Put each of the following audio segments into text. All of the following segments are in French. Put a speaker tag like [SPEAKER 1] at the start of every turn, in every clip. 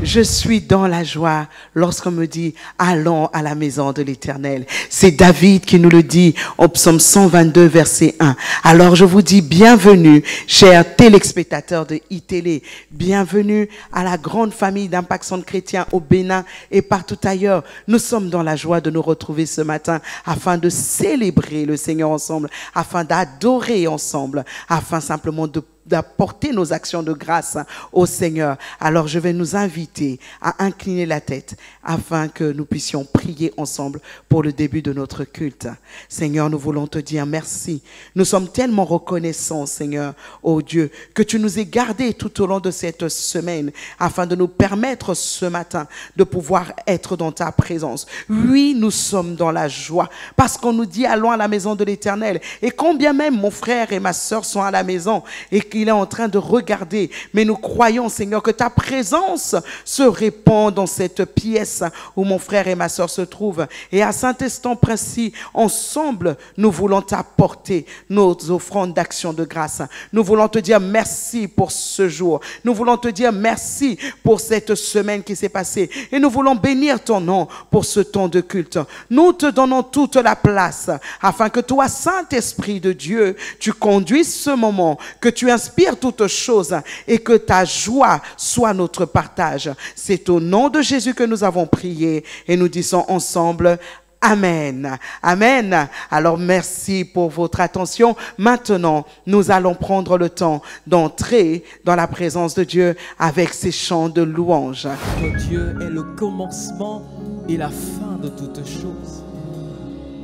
[SPEAKER 1] Je suis dans la joie lorsqu'on me dit « Allons à la maison de l'Éternel ». C'est David qui nous le dit au psaume 122, verset 1. Alors je vous dis bienvenue, chers téléspectateurs de iTélé. Bienvenue à la grande famille d'Impact Centre Chrétien au Bénin et partout ailleurs. Nous sommes dans la joie de nous retrouver ce matin afin de célébrer le Seigneur ensemble, afin d'adorer ensemble, afin simplement d'apporter nos actions de grâce au Seigneur. Alors je vais nous inviter à incliner la tête afin que nous puissions prier ensemble pour le début de notre culte. Seigneur, nous voulons te dire merci. Nous sommes tellement reconnaissants, Seigneur, ô Dieu, que tu nous aies gardés tout au long de cette semaine afin de nous permettre ce matin de pouvoir être dans ta présence. Oui, nous sommes dans la joie parce qu'on nous dit allons à la maison de l'Éternel. Et combien même mon frère et ma sœur sont à la maison et qu'il est en train de regarder, mais nous croyons, Seigneur, que ta présence se répand dans cette pièce où mon frère et ma sœur se trouvent. Et à Saint-Estant précis, ensemble, nous voulons t'apporter nos offrandes d'action de grâce. Nous voulons te dire merci pour ce jour. Nous voulons te dire merci pour cette semaine qui s'est passée. Et nous voulons bénir ton nom pour ce temps de culte. Nous te donnons toute la place afin que toi, Saint-Esprit de Dieu, tu conduises ce moment, que tu inspires toutes choses et que ta joie soit notre partage. C'est au nom de Jésus que nous avons prié et nous disons ensemble Amen. Amen. Alors merci pour votre attention. Maintenant, nous allons prendre le temps d'entrer dans la présence de Dieu avec ces chants de louange.
[SPEAKER 2] Notre Dieu est le commencement et la fin de toutes choses.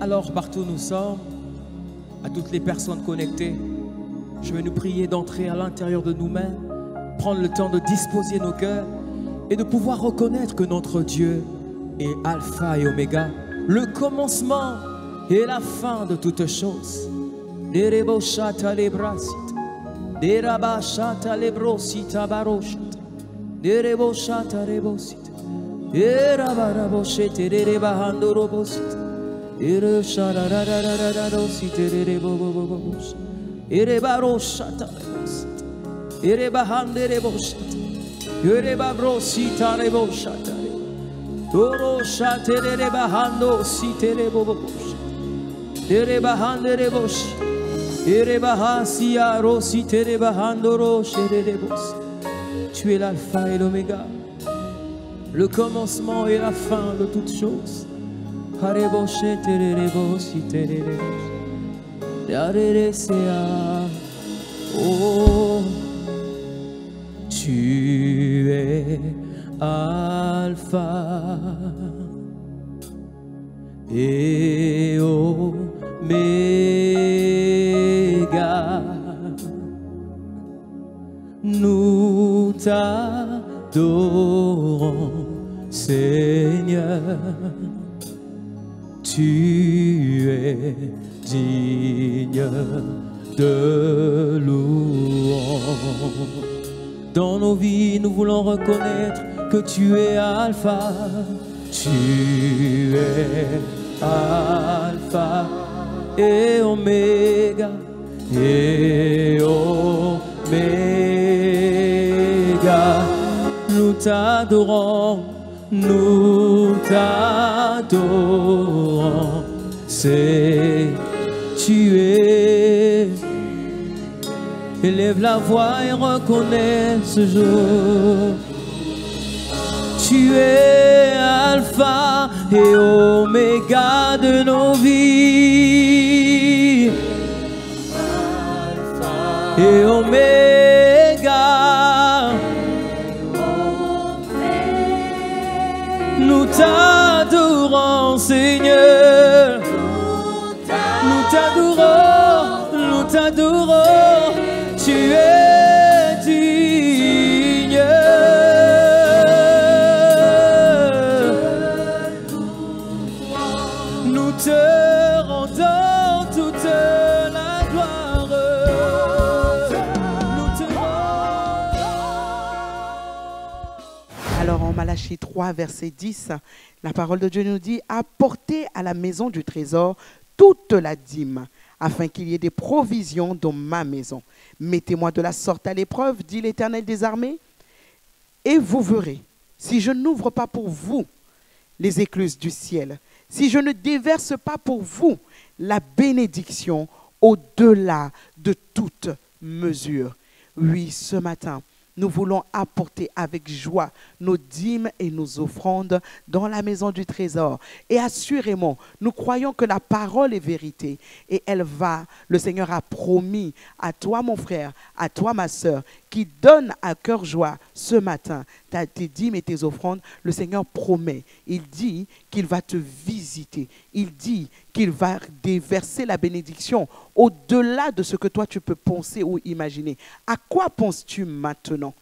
[SPEAKER 2] Alors partout où nous sommes, à toutes les personnes connectées, je vais nous prier d'entrer à l'intérieur de nous-mêmes, prendre le temps de disposer nos cœurs et de pouvoir reconnaître que notre Dieu est Alpha et Oméga, le commencement et la fin de toutes choses. Erebaro shata erebahande reboshata erebabro sita reboshata oro shate erebahando site rebobosh erebahande rebosh erebahasia ro site erebahando ro sherebos. Tu es l'alpha et l'oméga, le commencement et la fin de toutes choses. Hareboshete rebo site rebosh. Oh, tu es Alpha et Oméga. Nous t'adorons, Seigneur. Tu es digne de louange. Dans nos vies, nous voulons reconnaître que tu es Alpha. Tu es Alpha et Oméga. Et Oméga. Nous t'adorons, nous t'adorons. C'est tu es. Élève la voix et reconnais ce jour. Tu es Alpha et Oméga de nos vies. Alpha et Oméga. Nous t'adorons, Seigneur. Nous t'adorons, nous t'adorons, tu es digne. Nous te rendons toute la gloire. Nous te rendons.
[SPEAKER 1] Alors en Malachie 3, verset 10, la parole de Dieu nous dit « Apportez à la maison du trésor toute la dîme, afin qu'il y ait des provisions dans ma maison. Mettez-moi de la sorte à l'épreuve, dit l'Éternel des armées, et vous verrez si je n'ouvre pas pour vous les écluses du ciel, si je ne déverse pas pour vous la bénédiction au-delà de toute mesure. Oui, ce matin, nous voulons apporter avec joie nos dîmes et nos offrandes dans la maison du trésor. Et assurément, nous croyons que la parole est vérité. Et le Seigneur a promis à toi, mon frère, à toi, ma sœur, qui donne à cœur joie ce matin tes dîmes et tes offrandes. Le Seigneur promet. Il dit qu'il va te visiter. Il dit qu'il va déverser la bénédiction au-delà de ce que toi tu peux penser ou imaginer. À quoi penses-tu maintenant?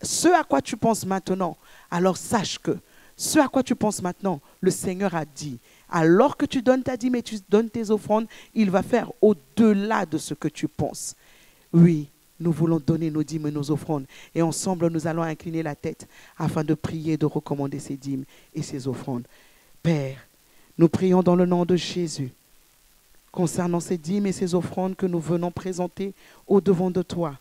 [SPEAKER 1] Ce à quoi tu penses maintenant, alors sache que ce à quoi tu penses maintenant, le Seigneur a dit, alors que tu donnes ta dîme et tu donnes tes offrandes, il va faire au-delà de ce que tu penses. Oui, nous voulons donner nos dîmes et nos offrandes. Et ensemble, nous allons incliner la tête afin de prier, de recommander ces dîmes et ces offrandes. Père, nous prions dans le nom de Jésus concernant ces dîmes et ces offrandes que nous venons présenter au-devant de toi.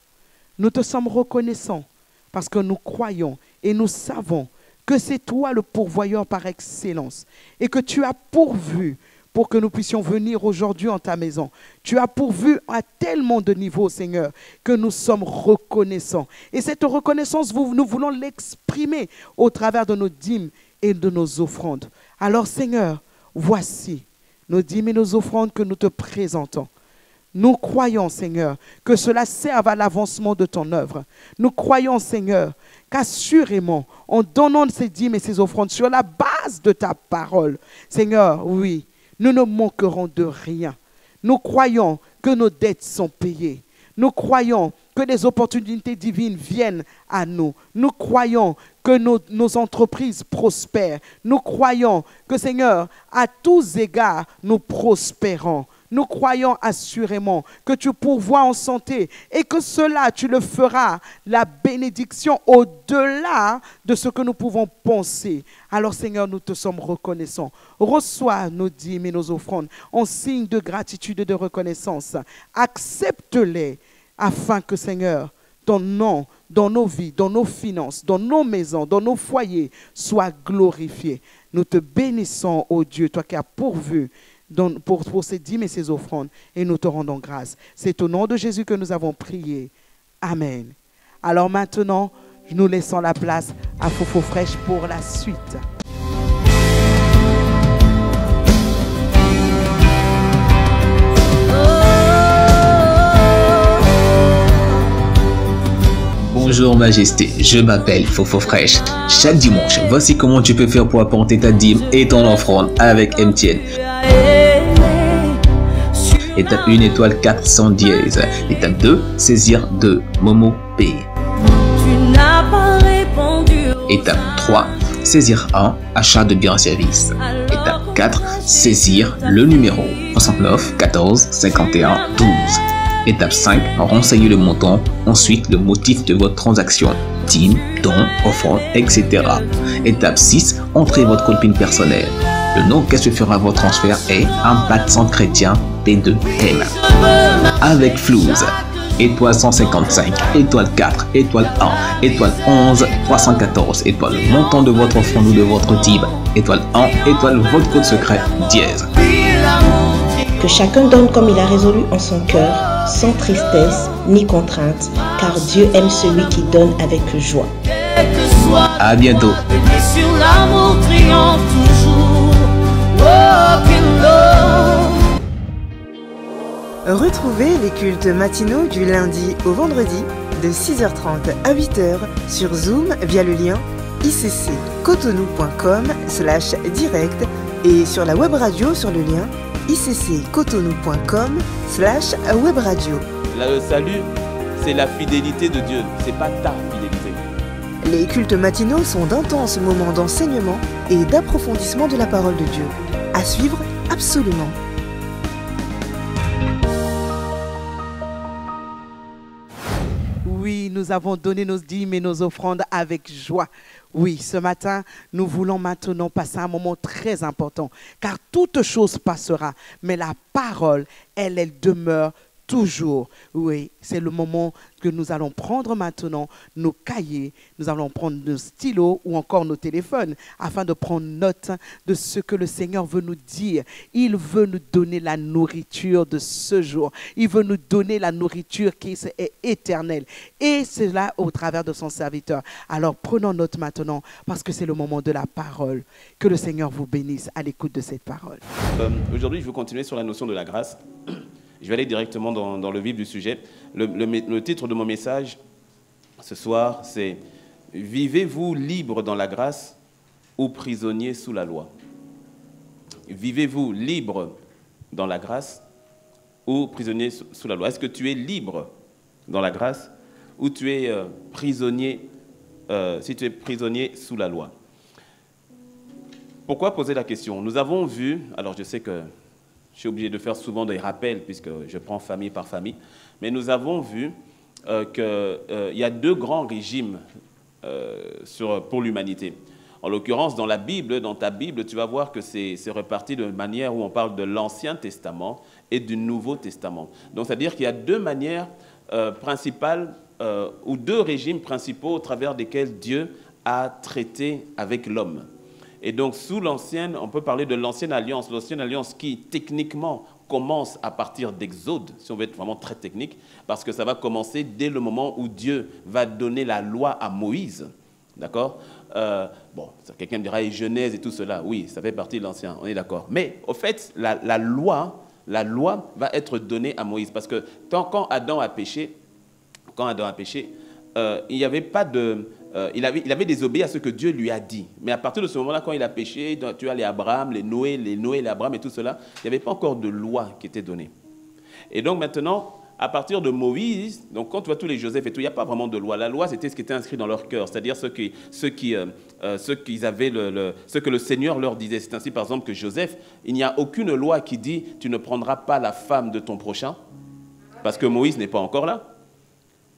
[SPEAKER 1] Nous te sommes reconnaissants parce que nous croyons et nous savons que c'est toi le pourvoyeur par excellence et que tu as pourvu pour que nous puissions venir aujourd'hui en ta maison. Tu as pourvu à tellement de niveaux, Seigneur, que nous sommes reconnaissants. Et cette reconnaissance, nous voulons l'exprimer au travers de nos dîmes et de nos offrandes. Alors, Seigneur, voici nos dîmes et nos offrandes que nous te présentons. Nous croyons, Seigneur, que cela serve à l'avancement de ton œuvre. Nous croyons, Seigneur, qu'assurément, en donnant ces dîmes et ces offrandes sur la base de ta parole, Seigneur, oui, nous ne manquerons de rien. Nous croyons que nos dettes sont payées. Nous croyons que les opportunités divines viennent à nous. Nous croyons que nos entreprises prospèrent. Nous croyons que, Seigneur, à tous égards, nous prospérons. Nous croyons assurément que tu pourvois en santé et que cela, tu le feras, la bénédiction au-delà de ce que nous pouvons penser. Alors, Seigneur, nous te sommes reconnaissants. Reçois nos dîmes et nos offrandes en signe de gratitude et de reconnaissance. Accepte-les afin que, Seigneur, ton nom dans nos vies, dans nos finances, dans nos maisons, dans nos foyers soit glorifié. Nous te bénissons, ô Dieu, toi qui as pourvu pour ces dîmes et ces offrandes, et nous te rendons grâce. C'est au nom de Jésus que nous avons prié. Amen. Alors maintenant, nous laissons la place à Fofo Fraîche pour la suite.
[SPEAKER 3] Bonjour Majesté, je m'appelle Fofo Fraîche. Chaque dimanche, voici comment tu peux faire pour apporter ta dîme et ton offrande avec MTN. Étape 1, étoile 400 dièse. Étape 2, saisir 2, Momo Pay. Étape 3, saisir 1, achat de biens et services. Étape 4, saisir le numéro 69 14 51 12. Étape 5, renseigner le montant, ensuite le motif de votre transaction, dîme, don, offrande, etc. Étape 6, entrez votre code PIN personnel. Le nom qu'est-ce que fera votre transfert est Impact Centre Chrétien P2M. Avec Flouze, étoile 155, étoile 4, étoile 1, étoile 11, 314, étoile le montant de votre offrande ou de votre dîme, étoile 1, étoile votre code secret, dièse.
[SPEAKER 4] Que chacun donne comme il a résolu en son cœur, sans tristesse ni contrainte, car Dieu aime celui qui donne avec joie.
[SPEAKER 3] À bientôt.
[SPEAKER 5] Retrouvez les cultes matinaux du lundi au vendredi de 6h30 à 8h sur Zoom via le lien icccotonou.com/direct et sur la web radio sur le lien icccotonou.com/webradio.
[SPEAKER 6] Là, le salut, c'est la fidélité de Dieu, c'est pas ta fidélité.
[SPEAKER 5] Les cultes matinaux sont d'intenses moments d'enseignement et d'approfondissement de la parole de Dieu. À suivre absolument.
[SPEAKER 1] Oui, nous avons donné nos dîmes et nos offrandes avec joie. Oui, ce matin, nous voulons maintenant passer un moment très important, car toute chose passera, mais la parole, elle demeure toujours. Oui, c'est le moment que nous allons prendre maintenant nos cahiers, nous allons prendre nos stylos ou encore nos téléphones afin de prendre note de ce que le Seigneur veut nous dire. Il veut nous donner la nourriture de ce jour. Il veut nous donner la nourriture qui est éternelle. Et cela au travers de son serviteur. Alors prenons note maintenant parce que c'est le moment de la parole. Que le Seigneur vous bénisse à l'écoute de cette parole.
[SPEAKER 6] Aujourd'hui, je veux continuer sur la notion de la grâce. Je vais aller directement dans le vif du sujet. Le titre de mon message ce soir, c'est « Vivez-vous libre dans la grâce ou prisonnier sous la loi ?» Vivez-vous libre dans la grâce ou prisonnier sous la loi? Est-ce que tu es libre dans la grâce ou tu es prisonnier, si tu es prisonnier sous la loi? Pourquoi poser la question? Nous avons vu, alors je sais que je suis obligé de faire souvent des rappels puisque je prends famille par famille, mais nous avons vu qu'il y a deux grands régimes pour l'humanité. En l'occurrence, dans la Bible, dans ta Bible, tu vas voir que c'est reparti de manière où on parle de l'Ancien Testament et du Nouveau Testament. Donc, c'est-à-dire qu'il y a deux manières principales ou deux régimes principaux au travers desquels Dieu a traité avec l'homme. Et donc, sous l'ancienne, on peut parler de l'ancienne alliance qui, techniquement, commence à partir d'Exode, si on veut être vraiment très technique, parce que ça va commencer dès le moment où Dieu va donner la loi à Moïse. D'accord? Bon, quelqu'un me dira, et Genèse et tout cela. Oui, ça fait partie de l'ancien, on est d'accord. Mais, au fait, la loi va être donnée à Moïse. Parce que quand Adam a péché, il n'y avait pas de... il avait désobéi à ce que Dieu lui a dit. Mais à partir de ce moment-là, quand il a péché, tu as les Abraham, les Noé, les Abraham et tout cela, il n'y avait pas encore de loi qui était donnée. Et donc maintenant, à partir de Moïse, donc quand tu vois tous les Joseph et tout, il n'y a pas vraiment de loi. La loi, c'était ce qui était inscrit dans leur cœur, c'est-à-dire ce que le Seigneur leur disait. C'est ainsi, par exemple, que Joseph, il n'y a aucune loi qui dit « tu ne prendras pas la femme de ton prochain », parce que Moïse n'est pas encore là.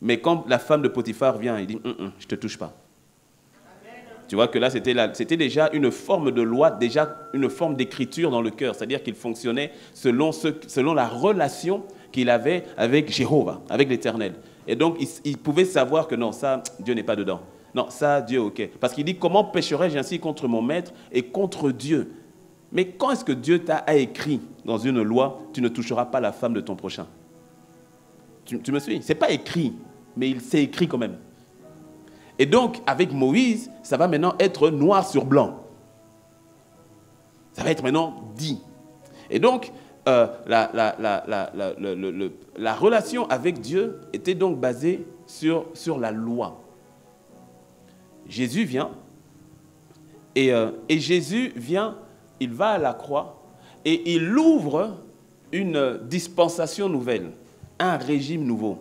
[SPEAKER 6] Mais quand la femme de Potiphar vient, il dit « je ne te touche pas ». Tu vois que là, c'était déjà une forme de loi, déjà une forme d'écriture dans le cœur. C'est-à-dire qu'il fonctionnait selon la relation qu'il avait avec Jéhovah, avec l'Éternel. Et donc, il pouvait savoir que non, ça, Dieu n'est pas dedans. Non, ça, Dieu, ok. Parce qu'il dit « Comment pécherai-je ainsi contre mon maître et contre Dieu ?» Mais quand est-ce que Dieu t'a écrit dans une loi « Tu ne toucheras pas la femme de ton prochain » Tu me suis? Ce n'est pas écrit. Mais il s'est écrit quand même. Et donc, avec Moïse, ça va maintenant être noir sur blanc. Ça va être maintenant dit. Et donc, la relation avec Dieu était donc basée sur la loi. Jésus vient, et Jésus vient, il va à la croix, et il ouvre une dispensation nouvelle, un régime nouveau.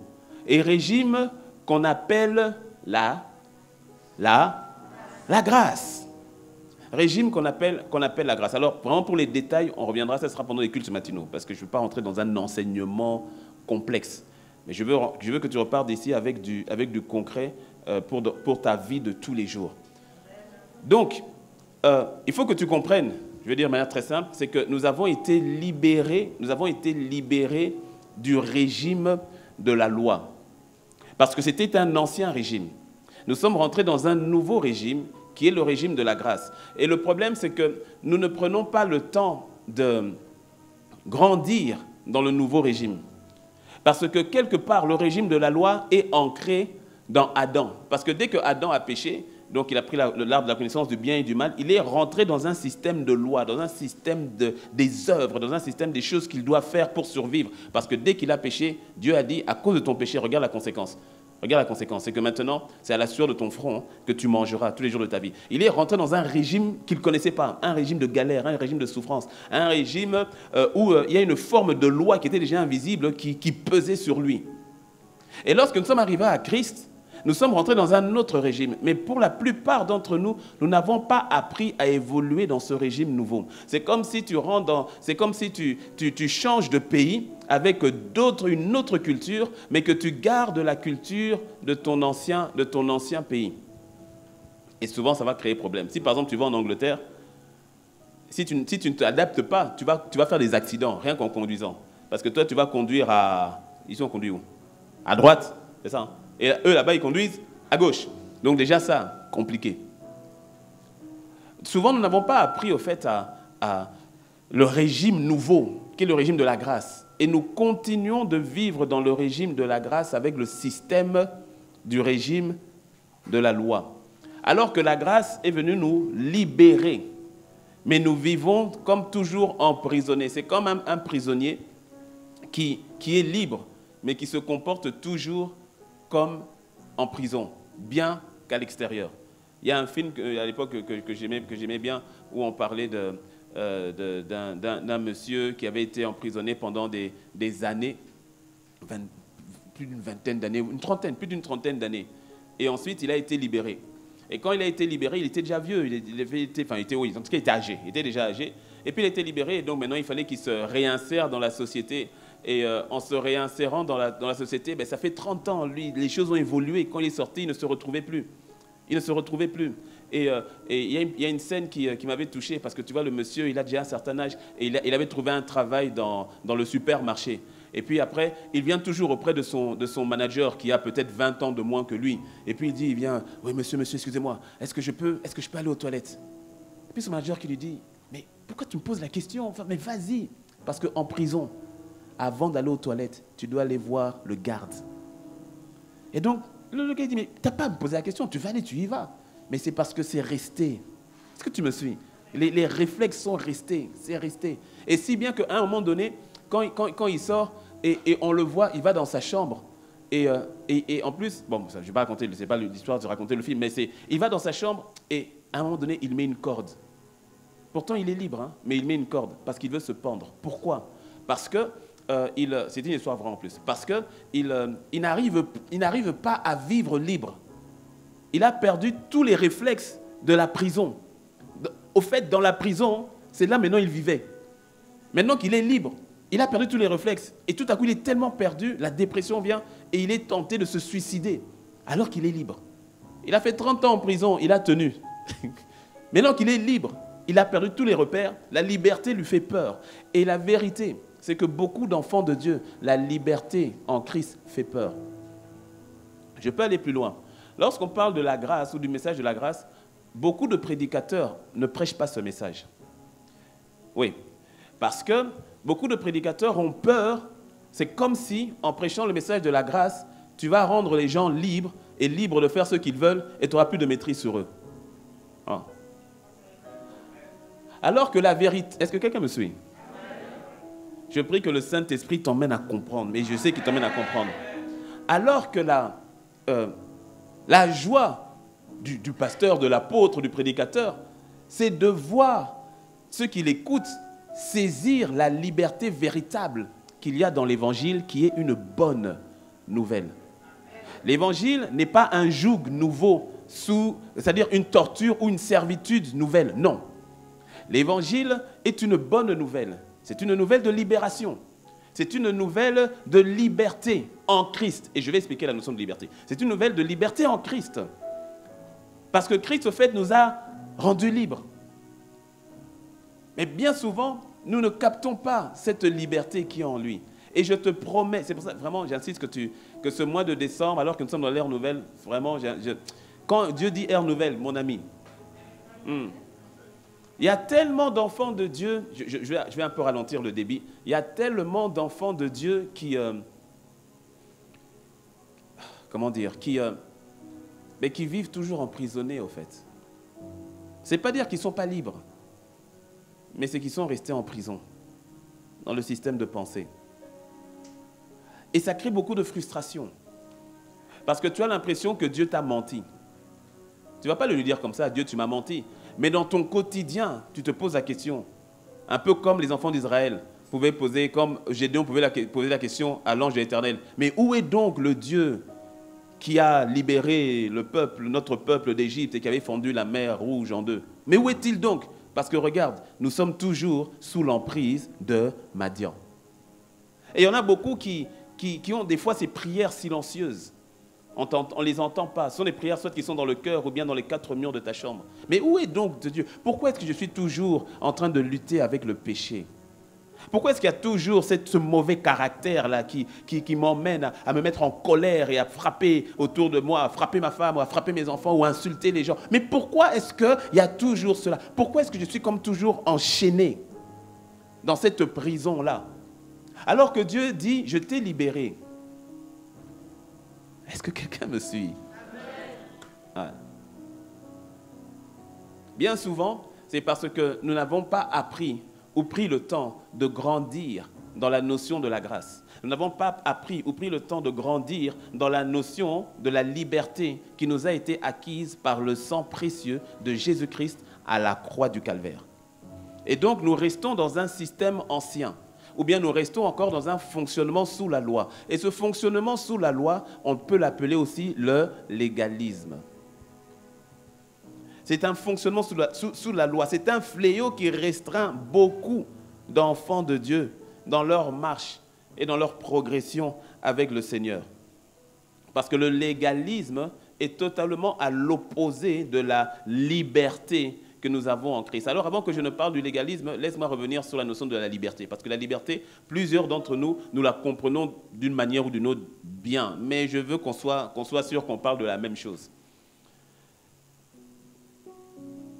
[SPEAKER 6] Et régime qu'on appelle la grâce. Régime qu'on appelle la grâce. Alors, vraiment pour les détails, on reviendra, ça sera pendant les cultes matinaux, parce que je ne veux pas rentrer dans un enseignement complexe. Mais je veux que tu repartes d'ici avec du concret pour ta vie de tous les jours. Donc, il faut que tu comprennes, je vais dire de manière très simple, c'est que nous avons été libérés du régime de la loi. Parce que c'était un ancien régime. Nous sommes rentrés dans un nouveau régime qui est le régime de la grâce. Et le problème, c'est que nous ne prenons pas le temps de grandir dans le nouveau régime. Parce que quelque part, le régime de la loi est ancré dans Adam. Parce que dès que Adam a péché, donc il a pris l'arbre de la connaissance du bien et du mal, il est rentré dans un système de loi, dans un système des œuvres, dans un système des choses qu'il doit faire pour survivre. Parce que dès qu'il a péché, Dieu a dit, à cause de ton péché, regarde la conséquence. Regarde la conséquence, c'est que maintenant, c'est à la sueur de ton front que tu mangeras tous les jours de ta vie. Il est rentré dans un régime qu'il ne connaissait pas, un régime de galère, un régime de souffrance, un régime où il y a une forme de loi qui était déjà invisible, qui pesait sur lui. Et lorsque nous sommes arrivés à Christ, nous sommes rentrés dans un autre régime. Mais pour la plupart d'entre nous, nous n'avons pas appris à évoluer dans ce régime nouveau. C'est comme si tu changes de pays avec une autre culture, mais que tu gardes la culture de ton ancien pays. Et souvent, ça va créer problème. Si par exemple, tu vas en Angleterre, si tu ne t'adaptes pas, tu vas faire des accidents, rien qu'en conduisant. Parce que toi, tu vas conduire à Ici, on conduit où? À droite, c'est ça. Hein? Et eux, là-bas, ils conduisent à gauche. Donc déjà, ça, compliqué. Souvent, nous n'avons pas appris, au fait, à le régime nouveau, qui est le régime de la grâce. Et nous continuons de vivre dans le régime de la grâce avec le système du régime de la loi. Alors que la grâce est venue nous libérer. Mais nous vivons comme toujours emprisonnés. C'est comme un prisonnier qui est libre, mais qui se comporte toujours comme en prison, bien qu'à l'extérieur. Il y a un film à l'époque que j'aimais bien, où on parlait d'un monsieur qui avait été emprisonné pendant des années, plus d'une vingtaine d'années, plus d'une trentaine d'années. Et ensuite, il a été libéré. Et quand il a été libéré, il était déjà vieux, il était âgé, il était déjà âgé. Et puis il a été libéré, et donc maintenant il fallait qu'il se réinsère dans la société. Et en se réinsérant dans la société, ça fait 30 ans, lui, les choses ont évolué. Quand il est sorti, il ne se retrouvait plus. Il ne se retrouvait plus. Et il y a une scène qui m'avait touché, parce que tu vois, le monsieur, il a déjà un certain âge, et il avait trouvé un travail dans le supermarché. Et puis après, il vient toujours auprès de son manager, qui a peut-être 20 ans de moins que lui. Et puis il vient, oui, monsieur, excusez-moi, est-ce que je peux aller aux toilettes? Et puis son manager qui lui dit, mais pourquoi tu me poses la question? Enfin, mais vas-y. Parce qu'en prison, avant d'aller aux toilettes, tu dois aller voir le garde. Et donc, le gars dit, mais tu n'as pas à me poser la question, tu vas aller, tu y vas. Mais c'est parce que c'est resté. Est-ce que tu me suis? Les réflexes sont restés, c'est resté. Et si bien qu'à un moment donné, quand il sort et on le voit, il va dans sa chambre. Et en plus, bon, je ne vais pas raconter, ce n'est pas l'histoire de raconter le film, mais il va dans sa chambre et à un moment donné, il met une corde. Pourtant, il est libre, hein, mais il met une corde parce qu'il veut se pendre. Pourquoi? Parce que, c'est une histoire vraie en plus, parce qu'il n'arrive pas à vivre libre. Il a perdu tous les réflexes de la prison. Au fait, dans la prison, c'est là maintenant il vivait. Maintenant qu'il est libre, il a perdu tous les réflexes. Et tout à coup, il est tellement perdu, la dépression vient et il est tenté de se suicider alors qu'il est libre. Il a fait 30 ans en prison, il a tenu. Maintenant qu'il est libre, il a perdu tous les repères, la liberté lui fait peur. Et la vérité, c'est que beaucoup d'enfants de Dieu, la liberté en Christ fait peur. Je peux aller plus loin. Lorsqu'on parle de la grâce ou du message de la grâce, beaucoup de prédicateurs ne prêchent pas ce message. Oui, parce que beaucoup de prédicateurs ont peur. C'est comme si, en prêchant le message de la grâce, tu vas rendre les gens libres et libres de faire ce qu'ils veulent et tu n'auras plus de maîtrise sur eux. Ah. Alors que la vérité... Est-ce que quelqu'un me suit? Je prie que le Saint-Esprit t'emmène à comprendre, mais je sais qu'il t'emmène à comprendre. Alors que la joie du pasteur, de l'apôtre, du prédicateur, c'est de voir ceux qui l'écoutent saisir la liberté véritable qu'il y a dans l'Évangile, qui est une bonne nouvelle. L'Évangile n'est pas un joug nouveau, c'est-à-dire une torture ou une servitude nouvelle. Non. L'Évangile est une bonne nouvelle. C'est une nouvelle de libération. C'est une nouvelle de liberté en Christ. Et je vais expliquer la notion de liberté. C'est une nouvelle de liberté en Christ. Parce que Christ, au fait, nous a rendus libres. Mais bien souvent, nous ne captons pas cette liberté qui est en lui. Et je te promets, c'est pour ça, vraiment, j'insiste que ce mois de décembre, alors que nous sommes dans l'ère nouvelle, vraiment, quand Dieu dit ère nouvelle, mon ami, il y a tellement d'enfants de Dieu, je vais un peu ralentir le débit, il y a tellement d'enfants de Dieu qui vivent toujours emprisonnés, au fait. Ce n'est pas dire qu'ils ne sont pas libres, mais c'est qu'ils sont restés en prison, dans le système de pensée. Et ça crée beaucoup de frustration. Parce que tu as l'impression que Dieu t'a menti. Tu ne vas pas le lui dire comme ça, Dieu, tu m'as menti. Mais dans ton quotidien, tu te poses la question. Un peu comme les enfants d'Israël pouvaient poser, comme Gédéon pouvait poser la question à l'ange de l'Éternel. Mais où est donc le Dieu qui a libéré le peuple, notre peuple d'Égypte et qui avait fendu la mer Rouge en deux? Mais où est-il donc? Parce que regarde, nous sommes toujours sous l'emprise de Madian. Et il y en a beaucoup qui ont des fois ces prières silencieuses. On ne les entend pas. Ce sont des prières soit qui sont dans le cœur ou bien dans les 4 murs de ta chambre. Mais où est donc Dieu? Pourquoi est-ce que je suis toujours en train de lutter avec le péché? Pourquoi est-ce qu'il y a toujours ce mauvais caractère-là qui m'emmène à me mettre en colère et à frapper autour de moi, à frapper ma femme, ou à frapper mes enfants, ou à insulter les gens? Mais pourquoi est-ce qu'il y a toujours cela? Pourquoi est-ce que je suis comme toujours enchaîné dans cette prison-là? Alors que Dieu dit, je t'ai libéré. Est-ce que quelqu'un me suit? Ouais. Bien souvent, c'est parce que nous n'avons pas appris ou pris le temps de grandir dans la notion de la grâce. Nous n'avons pas appris ou pris le temps de grandir dans la notion de la liberté qui nous a été acquise par le sang précieux de Jésus-Christ à la croix du Calvaire. Et donc, nous restons dans un système ancien, ou bien nous restons encore dans un fonctionnement sous la loi. Et ce fonctionnement sous la loi, on peut l'appeler aussi le légalisme. C'est un fonctionnement sous la loi. C'est un fléau qui restreint beaucoup d'enfants de Dieu dans leur marche et dans leur progression avec le Seigneur. Parce que le légalisme est totalement à l'opposé de la liberté que nous avons en Christ. Alors, avant que je ne parle du légalisme, laisse-moi revenir sur la notion de la liberté. Parce que la liberté, plusieurs d'entre nous, nous la comprenons d'une manière ou d'une autre bien. Mais je veux qu'on soit sûr qu'on parle de la même chose.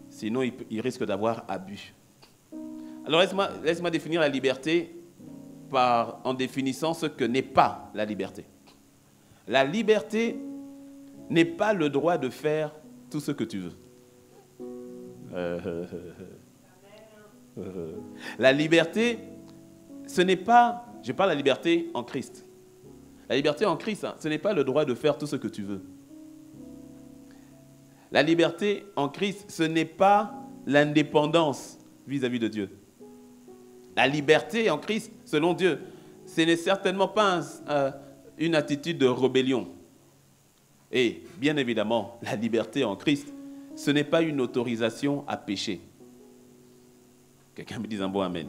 [SPEAKER 6] Sinon, il risque d'avoir abus. Alors, laisse-moi définir la liberté en définissant ce que n'est pas la liberté. La liberté n'est pas le droit de faire tout ce que tu veux. La liberté, ce n'est pas... Je parle de la liberté en Christ. La liberté en Christ, ce n'est pas le droit de faire tout ce que tu veux. La liberté en Christ, ce n'est pas l'indépendance vis-à-vis de Dieu. La liberté en Christ, selon Dieu, ce n'est certainement pas une attitude de rébellion. Et bien évidemment, la liberté en Christ, ce n'est pas une autorisation à pécher. Quelqu'un me dit un bon amen.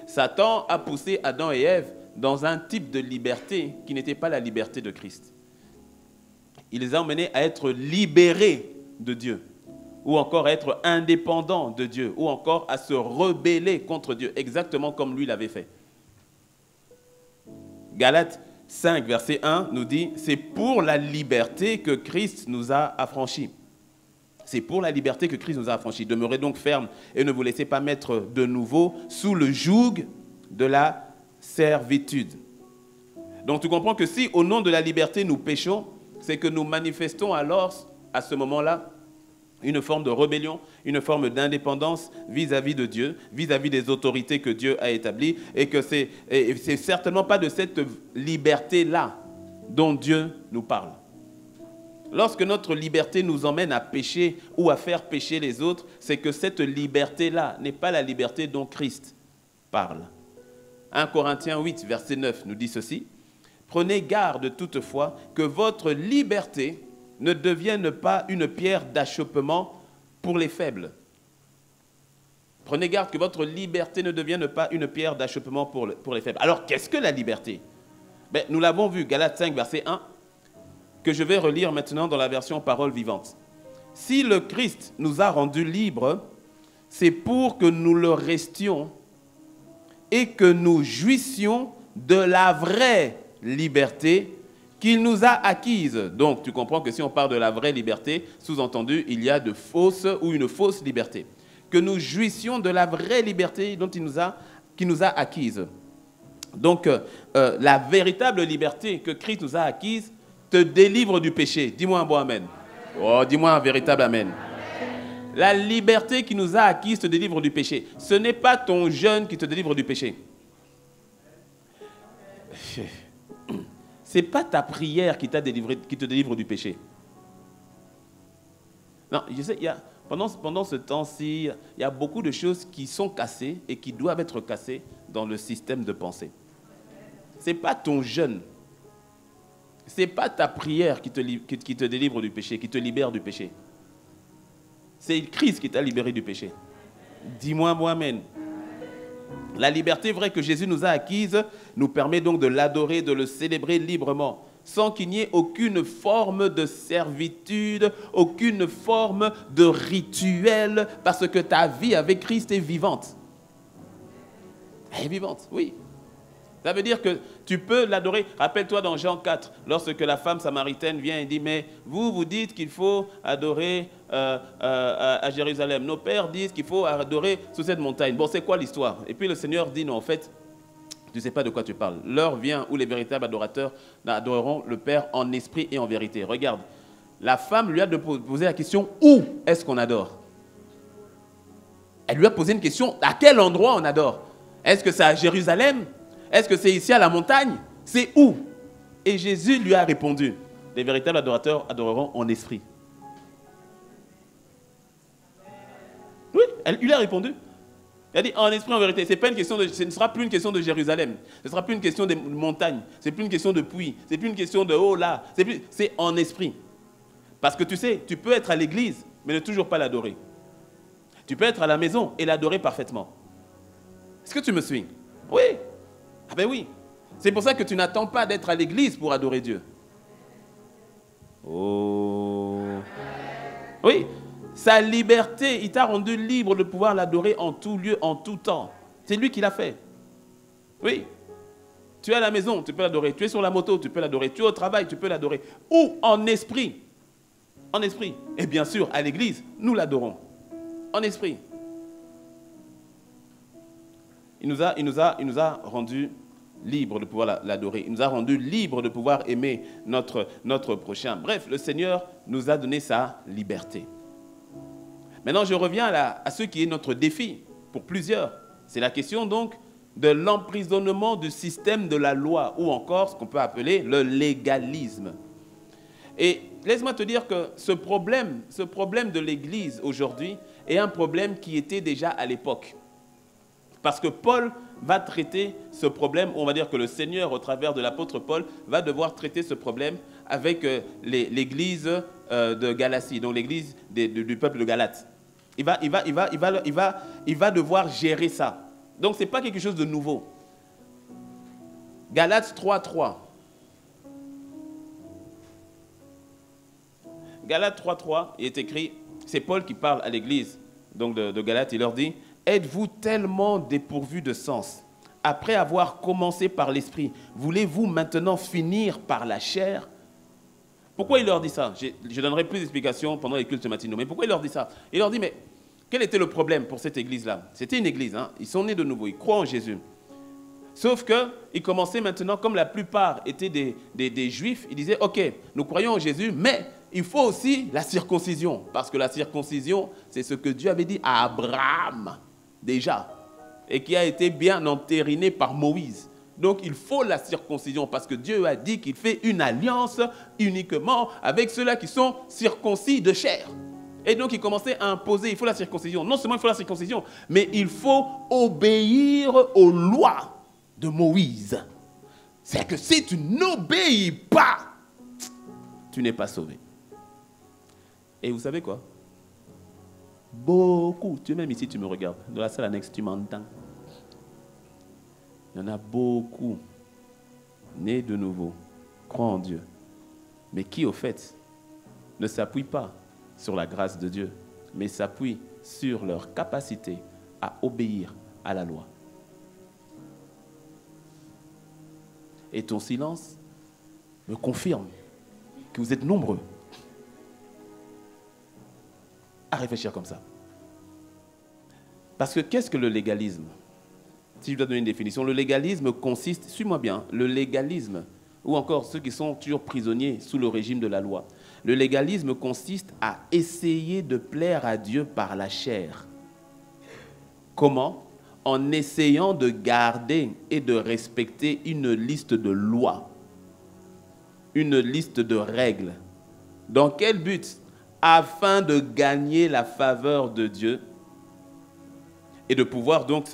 [SPEAKER 6] Satan a poussé Adam et Ève dans un type de liberté qui n'était pas la liberté de Christ. Il les a emmenés à être libérés de Dieu, ou encore à être indépendants de Dieu, ou encore à se rebeller contre Dieu, exactement comme lui l'avait fait. Galates 5, verset 1 nous dit « C'est pour la liberté que Christ nous a affranchis. » C'est pour la liberté que Christ nous a affranchis. Demeurez donc fermes et ne vous laissez pas mettre de nouveau sous le joug de la servitude. Donc tu comprends que si au nom de la liberté nous péchons, c'est que nous manifestons alors, à ce moment-là, une forme de rébellion, une forme d'indépendance vis-à-vis de Dieu, vis-à-vis des autorités que Dieu a établies, et que c'est certainement pas de cette liberté-là dont Dieu nous parle. Lorsque notre liberté nous emmène à pécher ou à faire pécher les autres, c'est que cette liberté-là n'est pas la liberté dont Christ parle. 1 Corinthiens 8, verset 9 nous dit ceci. Prenez garde toutefois que votre liberté ne devienne pas une pierre d'achoppement pour les faibles. Prenez garde que votre liberté ne devienne pas une pierre d'achoppement pour les faibles. Alors, qu'est-ce que la liberté? Nous l'avons vu, Galates 5, verset 1, que je vais relire maintenant dans la version Parole vivante. Si le Christ nous a rendus libres, c'est pour que nous le restions et que nous jouissions de la vraie liberté qu'il nous a acquise. Donc, tu comprends que si on parle de la vraie liberté, sous-entendu, il y a de fausses ou une fausse liberté. Que nous jouissions de la vraie liberté qu'il nous a acquise. Donc, la véritable liberté que Christ nous a acquise te délivre du péché. Dis-moi un bon amen. Oh, dis-moi un véritable amen. La liberté qui nous a acquise te délivre du péché. Ce n'est pas ton jeûne qui te délivre du péché. Ce n'est pas ta prière qui te délivre du péché. Non, je sais, pendant ce temps-ci, il y a beaucoup de choses qui sont cassées et qui doivent être cassées dans le système de pensée. Ce n'est pas ton jeûne. Ce n'est pas ta prière qui te délivre du péché, qui te libère du péché. C'est Christ qui t'a libéré du péché. Dis-moi, moi, amen. La liberté vraie que Jésus nous a acquise nous permet donc de l'adorer, de le célébrer librement, sans qu'il n'y ait aucune forme de servitude, aucune forme de rituel, parce que ta vie avec Christ est vivante. Elle est vivante, oui. Ça veut dire que tu peux l'adorer. Rappelle-toi dans Jean 4, lorsque la femme samaritaine vient et dit, mais vous dites qu'il faut adorer à Jérusalem. Nos pères disent qu'il faut adorer sous cette montagne. Bon, c'est quoi l'histoire? Et puis le Seigneur dit, non, en fait, tu ne sais pas de quoi tu parles. L'heure vient où les véritables adorateurs adoreront le Père en esprit et en vérité. Regarde, la femme lui a posé la question, où est-ce qu'on adore? Elle lui a posé une question, à quel endroit on adore? Est-ce que c'est à Jérusalem? Est-ce que c'est ici à la montagne? C'est où? Et Jésus lui a répondu, les véritables adorateurs adoreront en esprit. Oui, il lui a répondu. Il a dit en esprit, en vérité. Ce ne sera plus une question de Jérusalem. Ce ne sera plus une question de montagne. Ce n'est plus une question de puits. Ce n'est plus une question de oh là. C'est en esprit. Parce que tu sais, tu peux être à l'église, mais ne toujours pas l'adorer. Tu peux être à la maison et l'adorer parfaitement. Est-ce que tu me suis? Oui. Ah ben oui. C'est pour ça que tu n'attends pas d'être à l'église pour adorer Dieu. Oh. Oui. Sa liberté, il t'a rendu libre de pouvoir l'adorer en tout lieu, en tout temps. C'est lui qui l'a fait. Oui. Tu es à la maison, tu peux l'adorer. Tu es sur la moto, tu peux l'adorer. Tu es au travail, tu peux l'adorer. Ou en esprit. En esprit. Et bien sûr, à l'église, nous l'adorons. En esprit. Il nous a rendu libre de pouvoir l'adorer. Il nous a rendu libre de pouvoir aimer notre prochain. Bref, le Seigneur nous a donné sa liberté. Maintenant, je reviens à ce qui est notre défi pour plusieurs. C'est la question donc de l'emprisonnement du système de la loi ou encore ce qu'on peut appeler le légalisme. Et laisse-moi te dire que ce problème de l'Église aujourd'hui est un problème qui était déjà à l'époque. Parce que Paul va traiter ce problème, on va dire que le Seigneur, au travers de l'apôtre Paul, va devoir traiter ce problème avec l'église de Galatie, donc l'église du peuple de Galate. Il va devoir gérer ça. Donc ce n'est pas quelque chose de nouveau. Galates 3.3. Galates 3.3, il est écrit, c'est Paul qui parle à l'église donc de Galate, il leur dit, êtes-vous tellement dépourvus de sens? Après avoir commencé par l'esprit, voulez-vous maintenant finir par la chair? Pourquoi il leur dit ça? Je donnerai plus d'explications pendant les cultes matinaux. Mais pourquoi il leur dit ça? Il leur dit, mais quel était le problème pour cette église-là? C'était une église, hein? Ils sont nés de nouveau, ils croient en Jésus. Sauf qu'ils commençaient maintenant, comme la plupart étaient des juifs, ils disaient, ok, nous croyons en Jésus, mais il faut aussi la circoncision. Parce que la circoncision, c'est ce que Dieu avait dit à Abraham, déjà, et qui a été bien entériné par Moïse. Donc il faut la circoncision parce que Dieu a dit qu'il fait une alliance uniquement avec ceux-là qui sont circoncis de chair. Et donc il commençait à imposer, il faut la circoncision. Non seulement il faut la circoncision, mais il faut obéir aux lois de Moïse. C'est que si tu n'obéis pas, tu n'es pas sauvé. Et vous savez quoi? Beaucoup, tu es même ici, tu me regardes. Dans la salle annexe, tu m'entends. Il y en a beaucoup, nés de nouveau, croient en Dieu, mais qui, au fait, ne s'appuient pas sur la grâce de Dieu, mais s'appuient sur leur capacité à obéir à la loi. Et ton silence me confirme que vous êtes nombreux à réfléchir comme ça. Parce que qu'est-ce que le légalisme? Si je dois donner une définition, le légalisme consiste, suis-moi bien, le légalisme, ou encore ceux qui sont toujours prisonniers sous le régime de la loi, le légalisme consiste à essayer de plaire à Dieu par la chair. Comment? En essayant de garder et de respecter une liste de lois, une liste de règles. Dans quel but? Afin de gagner la faveur de Dieu et de pouvoir donc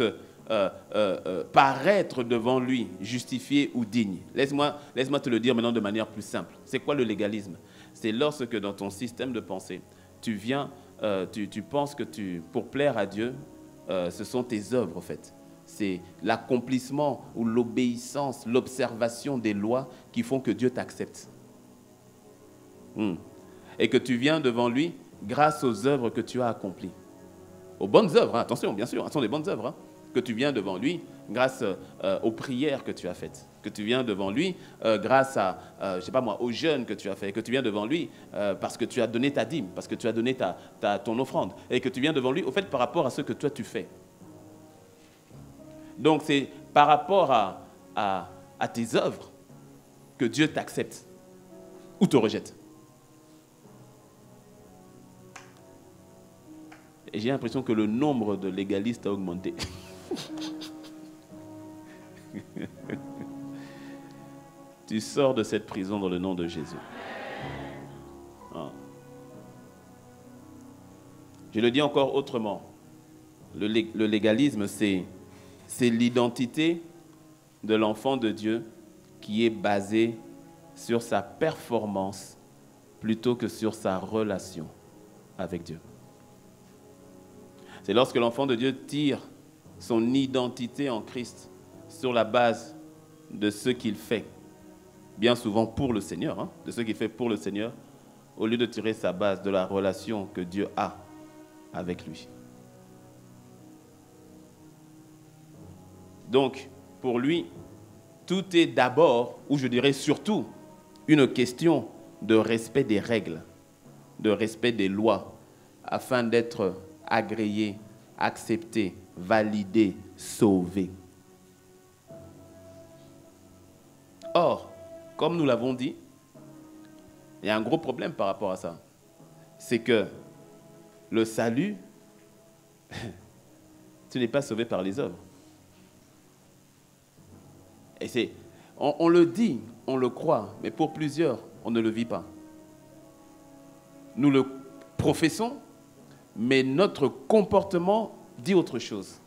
[SPEAKER 6] paraître devant lui, justifié ou digne. Laisse-moi te le dire maintenant de manière plus simple. C'est quoi le légalisme? C'est lorsque dans ton système de pensée, tu penses que pour plaire à Dieu, ce sont tes œuvres en fait. C'est l'accomplissement ou l'obéissance, l'observation des lois qui font que Dieu t'accepte. Et que tu viens devant lui grâce aux œuvres que tu as accomplies. Aux bonnes œuvres, hein, attention, bien sûr, ce sont des bonnes œuvres. Hein. que tu viens devant lui grâce aux prières que tu as faites, que tu viens devant lui grâce à, je sais pas moi, aux jeûnes que tu as fait, que tu viens devant lui parce que tu as donné ta dîme, parce que tu as donné ton offrande, et que tu viens devant lui, au fait, par rapport à ce que toi tu fais. Donc, c'est par rapport à tes œuvres que Dieu t'accepte ou te rejette. Et j'ai l'impression que le nombre de légalistes a augmenté. Tu sors de cette prison dans le nom de Jésus. Ah. Je le dis encore autrement. Le légalisme, c'est l'identité de l'enfant de Dieu qui est basée sur sa performance plutôt que sur sa relation avec Dieu. C'est lorsque l'enfant de Dieu tire son identité en Christ sur la base de ce qu'il fait, bien souvent pour le Seigneur, de ce qu'il fait pour le Seigneur, au lieu de tirer sa base de la relation que Dieu a avec lui. Donc, pour lui, tout est d'abord, ou je dirais surtout, une question de respect des règles, de respect des lois, afin d'être agréé, accepté, validé, sauvé. Or, comme nous l'avons dit, il y a un gros problème par rapport à ça. C'est que le salut, tu n'es pas sauvé par les œuvres. Et on le dit, on le croit, mais pour plusieurs, on ne le vit pas. Nous le professons, mais notre comportement dit autre chose.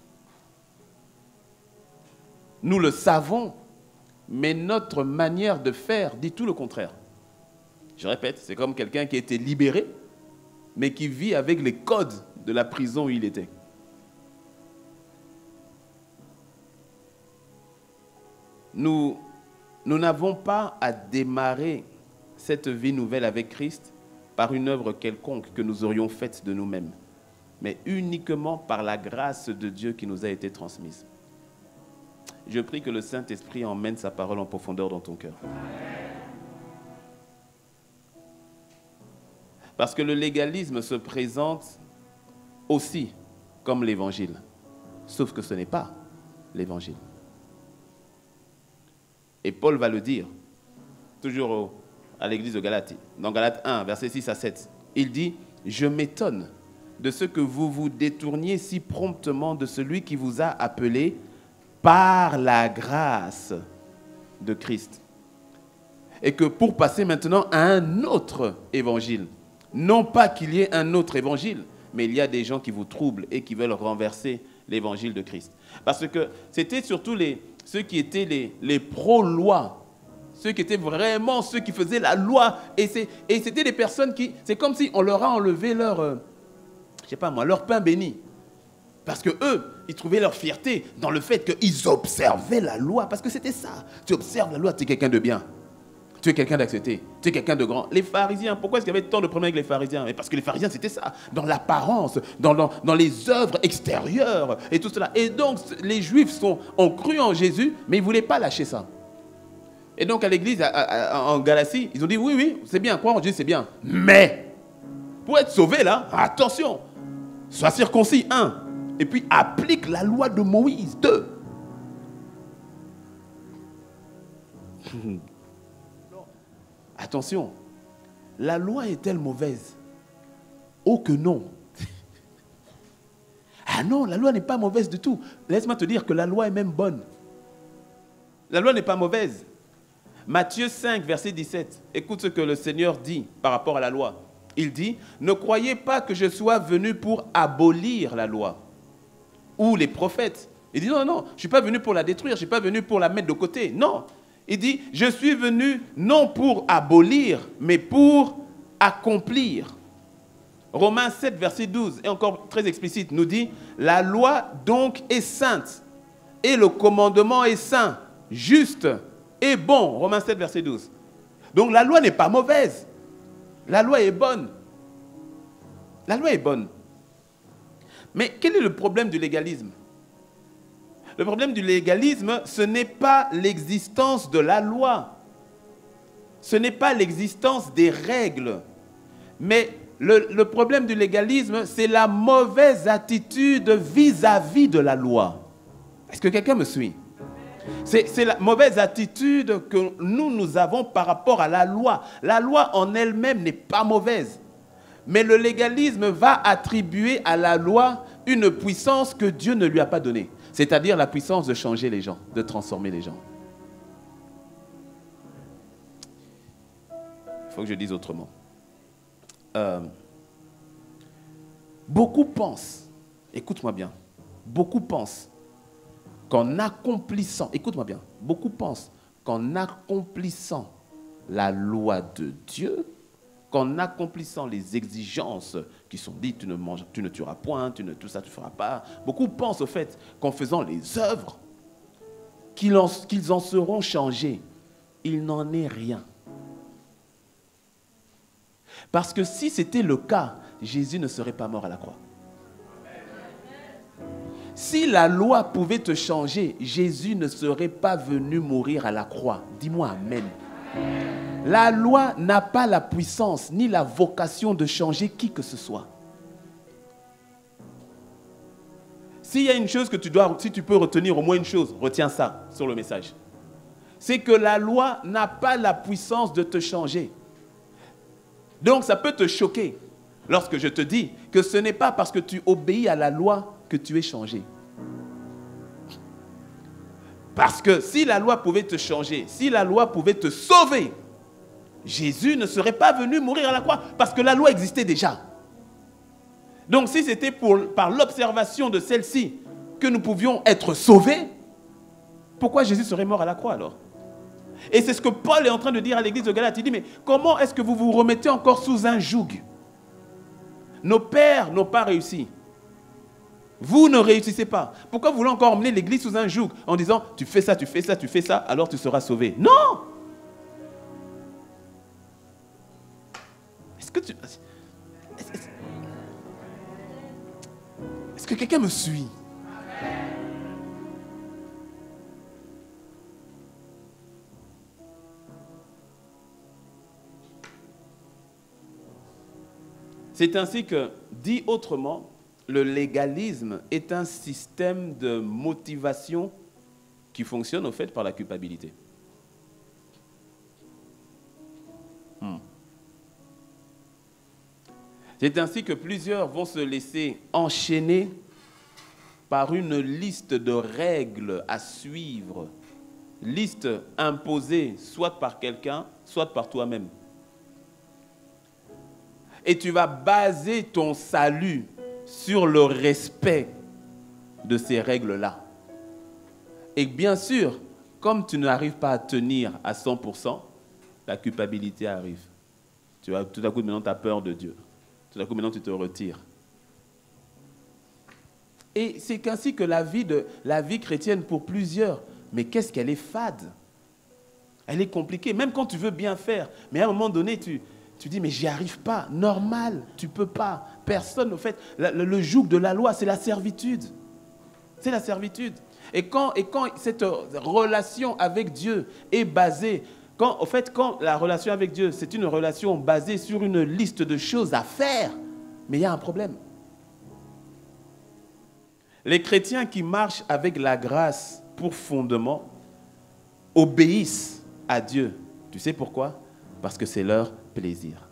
[SPEAKER 6] Nous le savons, mais notre manière de faire dit tout le contraire. Je répète, c'est comme quelqu'un qui a été libéré, mais qui vit avec les codes de la prison où il était. Nous n'avons pas à démarrer cette vie nouvelle avec Christ par une œuvre quelconque que nous aurions faite de nous-mêmes, mais uniquement par la grâce de Dieu qui nous a été transmise. Je prie que le Saint-Esprit emmène sa parole en profondeur dans ton cœur. Parce que le légalisme se présente aussi comme l'évangile, sauf que ce n'est pas l'évangile. Et Paul va le dire, toujours à l'église de Galate, dans Galates 1, versets 6 à 7. Il dit, « Je m'étonne de ce que vous vous détourniez si promptement de celui qui vous a appelé par la grâce de Christ. Et que pour passer maintenant à un autre évangile, non pas qu'il y ait un autre évangile, mais il y a des gens qui vous troublent et qui veulent renverser l'évangile de Christ. » Parce que c'était surtout ceux qui étaient les pro-loi, ceux qui étaient vraiment ceux qui faisaient la loi. Et c'était des personnes qui, c'est comme si on leur a enlevé leur, je sais pas moi, leur pain béni. Parce que eux, ils trouvaient leur fierté dans le fait qu'ils observaient la loi. Parce que c'était ça. Tu observes la loi, tu es quelqu'un de bien. Tu es quelqu'un d'accepté. Tu es quelqu'un de grand. Les pharisiens, pourquoi est-ce qu'il y avait tant de problèmes avec les pharisiens? Mais parce que les pharisiens, c'était ça. Dans l'apparence, dans les œuvres extérieures et tout cela. Et donc, les Juifs ont cru en Jésus, mais ils ne voulaient pas lâcher ça. Et donc, à l'église, en Galatie, ils ont dit, oui, c'est bien, croire en Jésus, c'est bien. Mais, pour être sauvé, là, attention, sois circoncis, 1. Et puis, applique la loi de Moïse, 2. Attention, la loi est-elle mauvaise? Oh que non. Ah non, la loi n'est pas mauvaise du tout. Laisse-moi te dire que la loi est même bonne. La loi n'est pas mauvaise. Matthieu 5, verset 17. Écoute ce que le Seigneur dit par rapport à la loi. Il dit, « Ne croyez pas que je sois venu pour abolir la loi ou les prophètes. » Il dit, « Non, je ne suis pas venu pour la détruire, je ne suis pas venu pour la mettre de côté. Non. » Il dit, « Je suis venu non pour abolir, mais pour accomplir. » Romains 7, verset 12, et encore très explicite, nous dit, « La loi donc est sainte, et le commandement est saint, juste et bon. » Romains 7, verset 12. Donc la loi n'est pas mauvaise. La loi est bonne. La loi est bonne. Mais quel est le problème du légalisme? Le problème du légalisme, ce n'est pas l'existence de la loi. Ce n'est pas l'existence des règles. Mais le problème du légalisme, c'est la mauvaise attitude vis-à-vis de la loi. Est-ce que quelqu'un me suit? C'est la mauvaise attitude que nous avons par rapport à la loi. La loi en elle-même n'est pas mauvaise. Mais le légalisme va attribuer à la loi une puissance que Dieu ne lui a pas donnée. C'est-à-dire la puissance de changer les gens, de transformer les gens. Il faut que je dise autrement. Beaucoup pensent, écoute-moi bien, beaucoup pensent qu'en accomplissant, écoute-moi bien, beaucoup pensent qu'en accomplissant la loi de Dieu, qu'en accomplissant les exigences qui sont dites, tu ne tueras point, tout ça tu ne feras pas, beaucoup pensent au fait qu'en faisant les œuvres, qu'ils en seront changés. Il n'en est rien. Parce que si c'était le cas, Jésus ne serait pas mort à la croix. Si la loi pouvait te changer, Jésus ne serait pas venu mourir à la croix. Dis-moi amen. La loi n'a pas la puissance ni la vocation de changer qui que ce soit. S'il y a une chose que si tu peux retenir au moins une chose, retiens ça sur le message. C'est que la loi n'a pas la puissance de te changer. Donc ça peut te choquer lorsque je te dis que ce n'est pas parce que tu obéis à la loi que tu es changé. Parce que si la loi pouvait te changer, si la loi pouvait te sauver, Jésus ne serait pas venu mourir à la croix parce que la loi existait déjà. Donc si c'était par l'observation de celle-ci que nous pouvions être sauvés, pourquoi Jésus serait mort à la croix alors? Et c'est ce que Paul est en train de dire à l'église de Galate. Il dit, mais comment est-ce que vous vous remettez encore sous un joug? Nos pères n'ont pas réussi. Vous ne réussissez pas. Pourquoi vous voulez encore emmener l'église sous un joug en disant, tu fais ça, tu fais ça, tu fais ça, alors tu seras sauvé? Non! Est-ce que quelqu'un me suit? C'est ainsi que, dit autrement, le légalisme est un système de motivation qui fonctionne au fait par la culpabilité. C'est ainsi que plusieurs vont se laisser enchaîner par une liste de règles à suivre, liste imposée soit par quelqu'un, soit par toi-même. Et tu vas baser ton salut sur le respect de ces règles-là. Et bien sûr, comme tu n'arrives pas à tenir à 100%, la culpabilité arrive. Tout à coup, maintenant, tu as peur de Dieu. Tout à coup, maintenant, tu te retires. Et c'est ainsi que la vie chrétienne pour plusieurs, mais qu'est-ce qu'elle est fade? Elle est compliquée, même quand tu veux bien faire. Mais à un moment donné, tu dis, mais j'y arrive pas. Normal, tu peux pas. Personne, au fait, le joug de la loi, c'est la servitude. C'est la servitude. Et quand cette relation avec Dieu est basée, quand la relation avec Dieu, c'est une relation basée sur une liste de choses à faire, mais il y a un problème. Les chrétiens qui marchent avec la grâce pour fondement obéissent à Dieu. Tu sais pourquoi? Parce que c'est leur plaisir.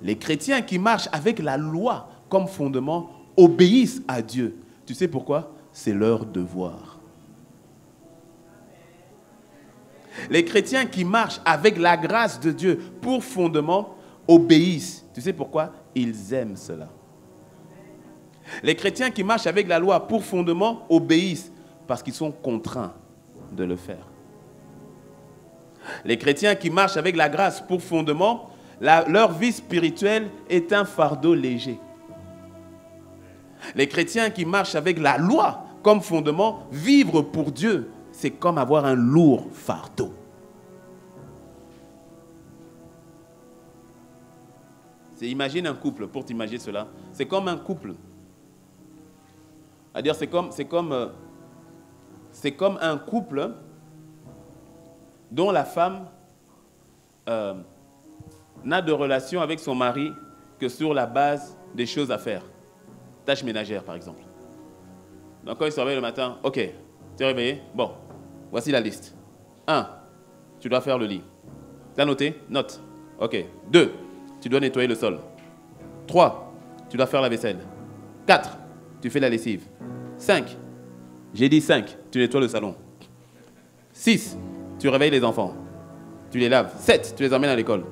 [SPEAKER 6] Les chrétiens qui marchent avec la loi comme fondement obéissent à Dieu. Tu sais pourquoi? C'est leur devoir. Les chrétiens qui marchent avec la grâce de Dieu pour fondement obéissent. Tu sais pourquoi? Ils aiment cela. Les chrétiens qui marchent avec la loi pour fondement obéissent parce qu'ils sont contraints de le faire. Les chrétiens qui marchent avec la grâce pour fondement, leur vie spirituelle est un fardeau léger. Les chrétiens qui marchent avec la loi comme fondement, vivre pour Dieu, c'est comme avoir un lourd fardeau. Imagine un couple, pour t'imaginer cela. C'est comme un couple. C'est-à-dire, c'est comme c'est comme un couple dont la femme n'a de relation avec son mari que sur la base des choses à faire. Tâches ménagères, par exemple. Donc, quand il se réveille le matin, ok, tu es réveillé? Bon, voici la liste. 1, tu dois faire le lit. Tu as noté? Note. Ok. 2, tu dois nettoyer le sol. 3, tu dois faire la vaisselle. 4, tu fais la lessive. 5, j'ai dit 5, tu nettoies le salon. 6, tu réveilles les enfants. Tu les laves. 7, tu les emmènes à l'école.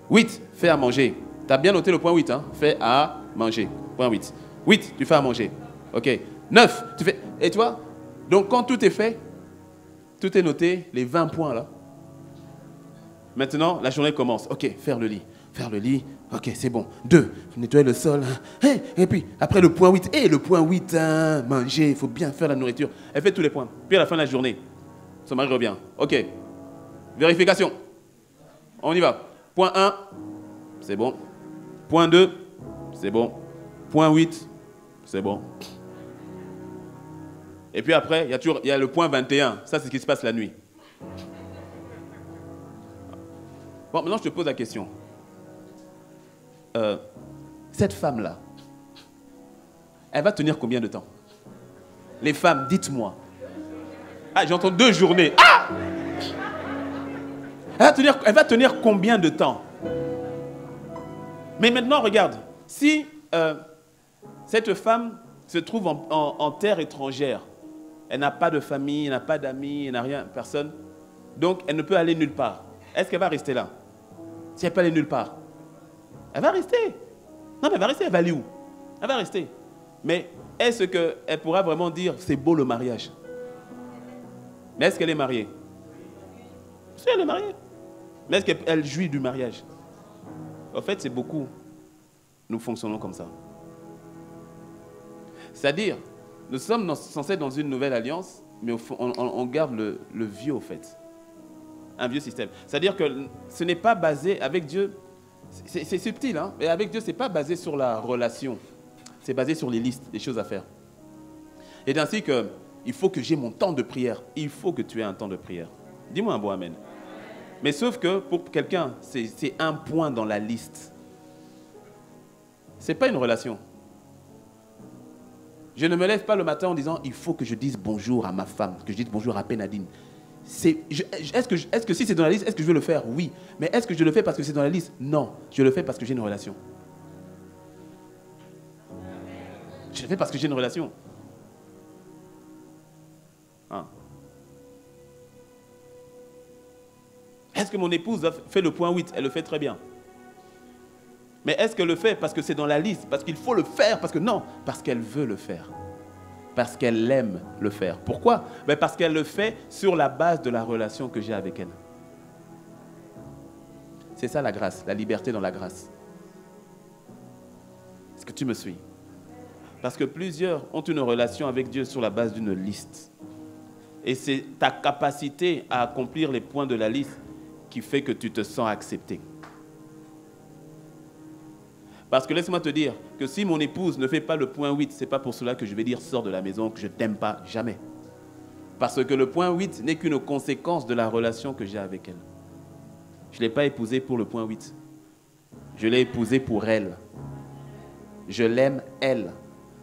[SPEAKER 6] 8, fais à manger. Tu as bien noté le point 8, hein? Fais à manger. Point 8. 8, tu fais à manger. Ok. 9, tu fais... Et tu vois? Donc, quand tout est fait, tout est noté, les 20 points là. Maintenant, la journée commence. Ok, faire le lit. Faire le lit. Ok, c'est bon. 2, nettoyer le sol. Et puis, après le point 8. Et le point 8, manger, il faut bien faire la nourriture. Elle fait tous les points. Puis à la fin de la journée, son mari revient. Ok. Vérification. On y va. Point 1, c'est bon. Point 2, c'est bon. Point 8, c'est bon. Et puis après, il y a le point 21. Ça, c'est ce qui se passe la nuit. Bon, maintenant, je te pose la question. Cette femme-là, elle va tenir combien de temps? Les femmes, dites-moi. Ah, j'entends 2 journées. Ah! Elle va tenir combien de temps? Mais maintenant, regarde. Si cette femme se trouve en terre étrangère, elle n'a pas de famille, elle n'a pas d'amis, elle n'a rien, personne, donc elle ne peut aller nulle part. Est-ce qu'elle va rester là? Si elle peut aller nulle part, elle va rester. Non, mais elle va rester, elle va aller où? Elle va rester. Mais est-ce qu'elle pourra vraiment dire, c'est beau le mariage? Mais est-ce qu'elle est mariée? Si, elle est mariée. Mais est-ce qu'elle jouit du mariage? En fait, c'est beaucoup. Nous fonctionnons comme ça. C'est-à-dire, nous sommes censés être dans une nouvelle alliance, mais on garde le vieux, au fait. Un vieux système. C'est-à-dire que ce n'est pas basé avec Dieu, c'est subtil, hein, mais avec Dieu, ce n'est pas basé sur la relation. C'est basé sur les listes, les choses à faire. Et ainsi que, il faut que j'ai mon temps de prière. Il faut que tu aies un temps de prière. Dis-moi un bon amen. Mais sauf que pour quelqu'un, c'est un point dans la liste. Ce n'est pas une relation. Je ne me lève pas le matin en disant, il faut que je dise bonjour à ma femme, que je dise bonjour à Pénadine. Est-ce que si c'est dans la liste, est-ce que je veux le faire? Oui. Mais est-ce que je le fais parce que c'est dans la liste? Non. Je le fais parce que j'ai une relation. Je le fais parce que j'ai une relation. Hein? Est-ce que mon épouse fait le point 8? Elle le fait très bien. Mais est-ce qu'elle le fait parce que c'est dans la liste? Parce qu'il faut le faire? Parce que non, parce qu'elle veut le faire. Parce qu'elle aime le faire. Pourquoi? Ben parce qu'elle le fait sur la base de la relation que j'ai avec elle. C'est ça la grâce, la liberté dans la grâce. Est-ce que tu me suis? Parce que plusieurs ont une relation avec Dieu sur la base d'une liste. Et c'est ta capacité à accomplir les points de la liste qui fait que tu te sens accepté. Parce que laisse-moi te dire que si mon épouse ne fait pas le point 8, ce n'est pas pour cela que je vais dire sors de la maison, que je ne t'aime pas, jamais. Parce que le point 8 n'est qu'une conséquence de la relation que j'ai avec elle. Je ne l'ai pas épousée pour le point 8. Je l'ai épousée pour elle. Je l'aime elle.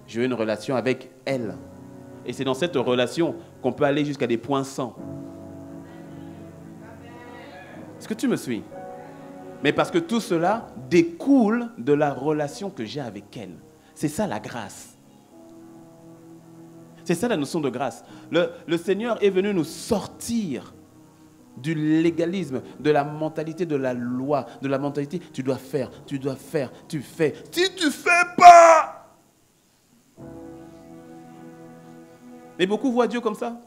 [SPEAKER 6] J'ai une relation avec elle. Et c'est dans cette relation qu'on peut aller jusqu'à des points 100. Est-ce que tu me suis? Mais parce que tout cela découle de la relation que j'ai avec elle. C'est ça la grâce. C'est ça la notion de grâce. Le Seigneur est venu nous sortir du légalisme, de la mentalité de la loi, de la mentalité tu dois faire, tu fais. Si tu ne fais pas! Mais beaucoup voient Dieu comme ça.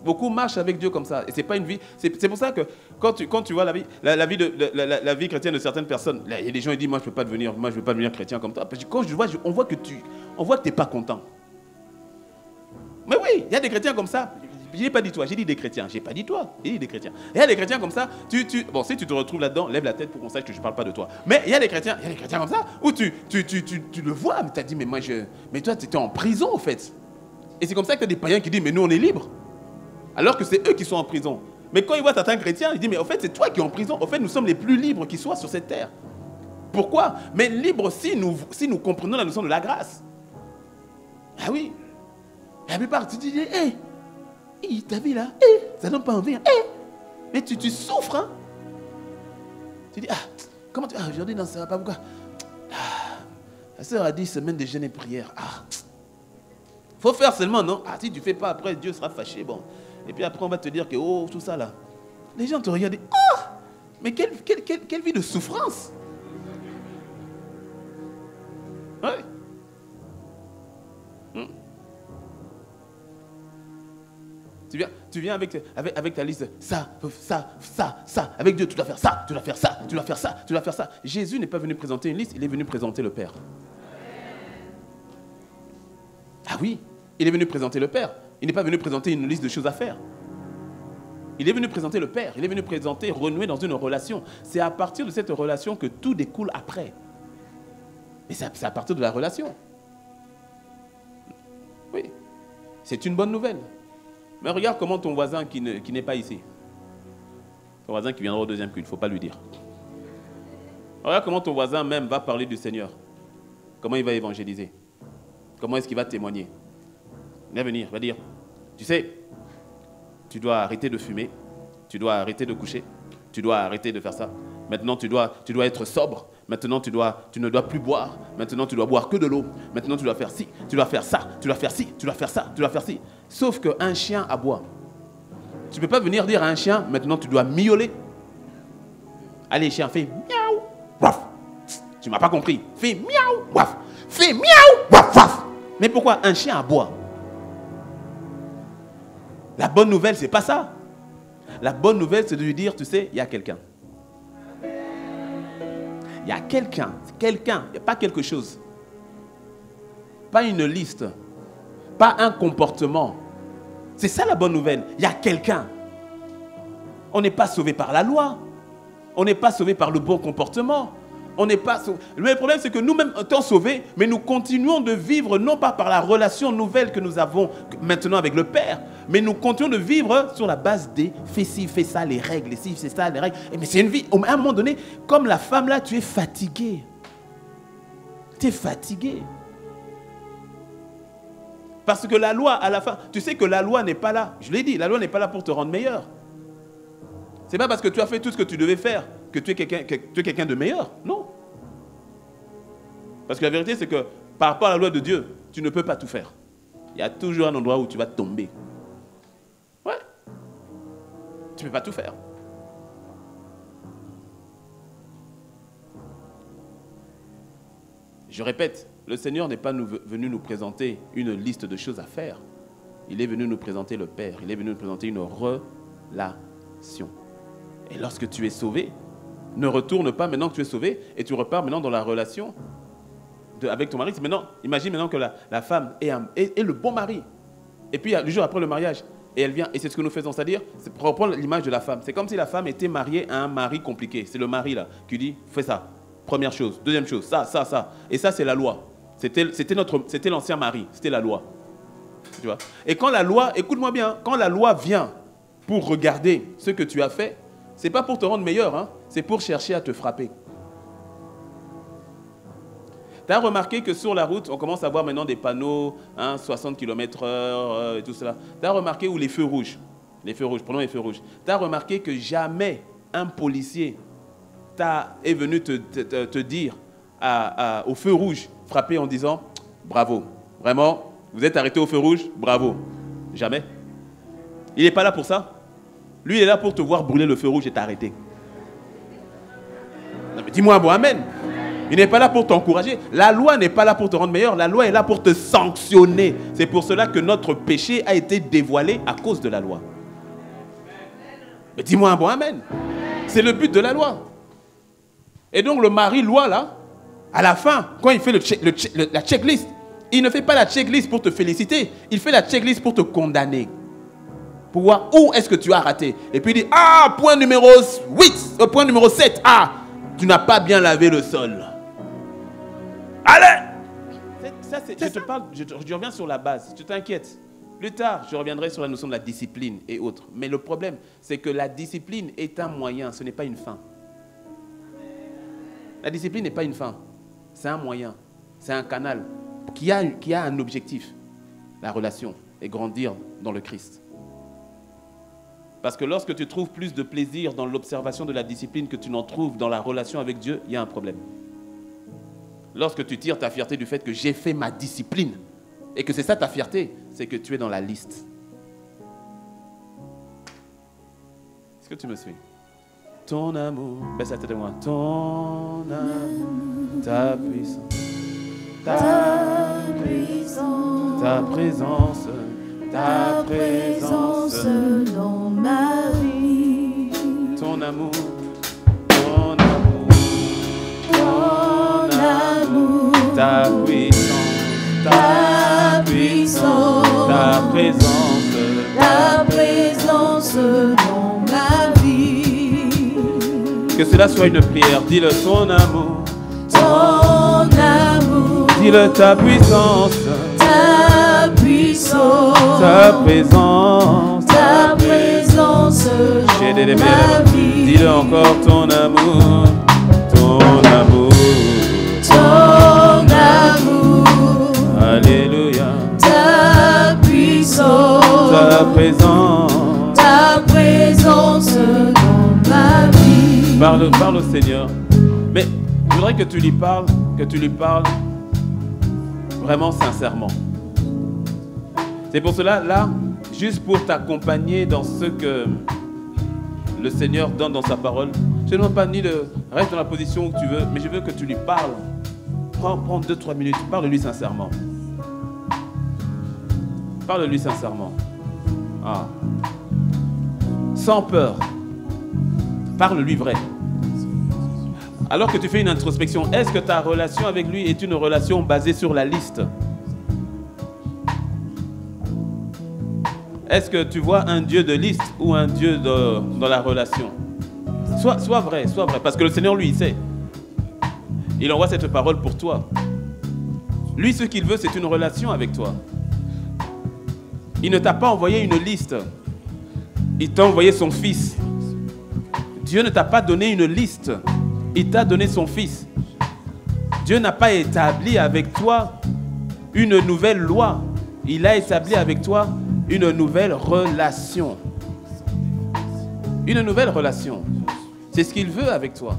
[SPEAKER 6] Beaucoup marchent avec Dieu comme ça. Et ce n'est pas une vie. C'est pour ça que quand tu vois la vie chrétienne de certaines personnes, là, il y a des gens qui disent, moi je ne peux pas devenir chrétien comme toi. Parce que quand je vois, on voit que tu n'es pas content. Mais oui, il y a des chrétiens comme ça. Je n'ai pas dit toi, j'ai dit des chrétiens. Je n'ai pas dit toi, j'ai dit des chrétiens. Il y a des chrétiens comme ça. Bon, si tu te retrouves là-dedans, lève la tête pour qu'on sache que je ne parle pas de toi. Mais il y a des chrétiens comme ça où tu le vois, mais tu as dit, mais toi tu étais en prison en fait. Et c'est comme ça que tu as des païens qui disent, mais nous on est libres. Alors que c'est eux qui sont en prison. Mais quand ils voient certains chrétiens, ils disent, mais en fait c'est toi qui es en prison. En fait nous sommes les plus libres qui soient sur cette terre. Pourquoi? Mais libres si nous comprenons la notion de la grâce. Ah oui. Et la plupart, tu dis, hé, t'as vu là, ça donne pas envie. Mais tu souffres. Hein? Tu dis, comment tu... aujourd'hui, non, ça va pas, pourquoi? La sœur a dit semaine de jeûne et prière. Faut faire seulement, non? Si tu fais pas, après, Dieu sera fâché. Bon. Et puis après, on va te dire que, tout ça là. Les gens te regardent, mais quelle vie de souffrance. Ouais. Tu viens avec ta liste, ça. Avec Dieu, tu dois faire ça, tu dois faire ça, tu dois faire ça, tu dois faire ça. Jésus n'est pas venu présenter une liste, il est venu présenter le Père. Ah oui, il est venu présenter le Père. Il n'est pas venu présenter une liste de choses à faire. Il est venu présenter le Père. Il est venu présenter, renouer dans une relation. C'est à partir de cette relation que tout découle après. Et c'est à partir de la relation. Oui, c'est une bonne nouvelle. Mais regarde comment ton voisin qui n'est pas ici, ton voisin qui viendra au deuxième culte, il ne faut pas lui dire. Regarde comment ton voisin même va parler du Seigneur. Comment il va évangéliser. Comment est-ce qu'il va témoigner. Il va venir, il va dire, tu sais, tu dois arrêter de fumer, tu dois arrêter de coucher, tu dois arrêter de faire ça. Maintenant, tu dois être sobre. Maintenant, tu ne dois plus boire. Maintenant, tu dois boire que de l'eau. Maintenant, tu dois faire ci, tu dois faire ça, tu dois faire ci, tu dois faire ça, tu dois faire ci. Sauf qu'un chien aboie. Tu ne peux pas venir dire à un chien, maintenant, tu dois miauler. Allez, chien, fais miaou, waf. Tu ne m'as pas compris. Fais miaou, waf. Fais miaou, waf, waf. Mais pourquoi un chien aboie? La bonne nouvelle, ce n'est pas ça. La bonne nouvelle, c'est de lui dire, tu sais, il y a quelqu'un. Il y a quelqu'un, il n'y a pas quelque chose. Pas une liste, pas un comportement. C'est ça la bonne nouvelle. Il y a quelqu'un. On n'est pas sauvé par la loi. On n'est pas sauvé par le bon comportement. On n'est pas sauvé. Le problème, c'est que nous-mêmes, étant sauvés, mais nous continuons de vivre non pas par la relation nouvelle que nous avons maintenant avec le Père, mais nous continuons de vivre sur la base des fais ci, fais ça, les règles, ci, c'est ça, les règles. Mais c'est une vie, à un moment donné, comme la femme là, tu es fatigué. Tu es fatigué. Parce que la loi, à la fin, tu sais que la loi n'est pas là. Je l'ai dit, la loi n'est pas là pour te rendre meilleur. Ce n'est pas parce que tu as fait tout ce que tu devais faire que tu es quelqu'un de meilleur. Non. Parce que la vérité, c'est que par rapport à la loi de Dieu, tu ne peux pas tout faire. Il y a toujours un endroit où tu vas tomber. Ouais. Tu ne peux pas tout faire. Je répète, le Seigneur n'est pas venu nous présenter une liste de choses à faire. Il est venu nous présenter le Père. Il est venu nous présenter une relation. Et lorsque tu es sauvé, ne retourne pas maintenant que tu es sauvé et tu repars maintenant dans la relation avec ton mari. Maintenant, imagine maintenant que la femme est le bon mari. Et puis, le jour après le mariage, et elle vient, et c'est ce que nous faisons, c'est-à-dire, pour reprendre l'image de la femme, c'est comme si la femme était mariée à un mari compliqué. C'est le mari là qui dit, fais ça. Première chose. Deuxième chose, ça. Et ça, c'est la loi. C'était l'ancien mari, c'était la loi. Tu vois? Et quand la loi, écoute-moi bien, quand la loi vient pour regarder ce que tu as fait, c'est pas pour te rendre meilleur, hein, c'est pour chercher à te frapper. Tu as remarqué que sur la route, on commence à voir maintenant des panneaux, 60 km/h et tout cela. Tu as remarqué où les feux rouges, prenons les feux rouges. Tu as remarqué que jamais un policier est venu te dire au feu rouge, frapper en disant bravo, vraiment, vous êtes arrêté au feu rouge, bravo. Jamais. Il n'est pas là pour ça. Lui, il est là pour te voir brûler le feu rouge et t'arrêter. Dis-moi un bon amen. Il n'est pas là pour t'encourager. La loi n'est pas là pour te rendre meilleur. La loi est là pour te sanctionner. C'est pour cela que notre péché a été dévoilé à cause de la loi. Mais dis-moi un bon amen. C'est le but de la loi. Et donc le mari-loi, là, à la fin, quand il fait la checklist, il ne fait pas la checklist pour te féliciter. Il fait la checklist pour te condamner. Pour voir où est-ce que tu as raté. Et puis il dit, point numéro 8, point numéro 7, tu n'as pas bien lavé le sol. Allez! Ça, je reviens sur la base. Tu t'inquiètes. Plus tard, je reviendrai sur la notion de la discipline et autres. Mais le problème, c'est que la discipline est un moyen, ce n'est pas une fin. La discipline n'est pas une fin. C'est un moyen, c'est un canal qui a un objectif, la relation, et grandir dans le Christ. Parce que lorsque tu trouves plus de plaisir dans l'observation de la discipline que tu n'en trouves dans la relation avec Dieu, il y a un problème. Lorsque tu tires ta fierté du fait que j'ai fait ma discipline, et que c'est ça ta fierté, c'est que tu es dans la liste. Est-ce que tu me suis? Ton amour, baisse la tête de moi. Ton amour, ta puissance, ta présence
[SPEAKER 7] dans ma vie.
[SPEAKER 6] Ton amour, ta puissance, ta présence
[SPEAKER 7] dans ma vie.
[SPEAKER 6] Que cela soit une prière. Dis-le, ton amour, dis-le, ta puissance,
[SPEAKER 7] ta présence dans ma vie.
[SPEAKER 6] Dis-le encore, ton amour, alléluia,
[SPEAKER 7] ta puissance,
[SPEAKER 6] ta
[SPEAKER 7] présence dans ma vie.
[SPEAKER 6] Parle au Seigneur. Mais je voudrais que tu lui parles vraiment sincèrement. C'est pour cela, là, juste pour t'accompagner dans ce que le Seigneur donne dans sa parole, je ne demande pas ni de reste dans la position où tu veux, mais je veux que tu lui parles. Prends 2-3 minutes, parle-lui sincèrement. Parle-lui sincèrement. Ah. Sans peur. Parle-lui vrai. Alors que tu fais une introspection, est-ce que ta relation avec lui est une relation basée sur la liste? Est-ce que tu vois un Dieu de liste ou un Dieu dans la relation? Sois vrai, parce que le Seigneur, lui, il sait. Il envoie cette parole pour toi. Lui, ce qu'il veut, c'est une relation avec toi. Il ne t'a pas envoyé une liste. Il t'a envoyé son Fils. Dieu ne t'a pas donné une liste. Il t'a donné son Fils. Dieu n'a pas établi avec toi une nouvelle loi. Il a établi avec toi une nouvelle relation. Une nouvelle relation. C'est ce qu'il veut avec toi.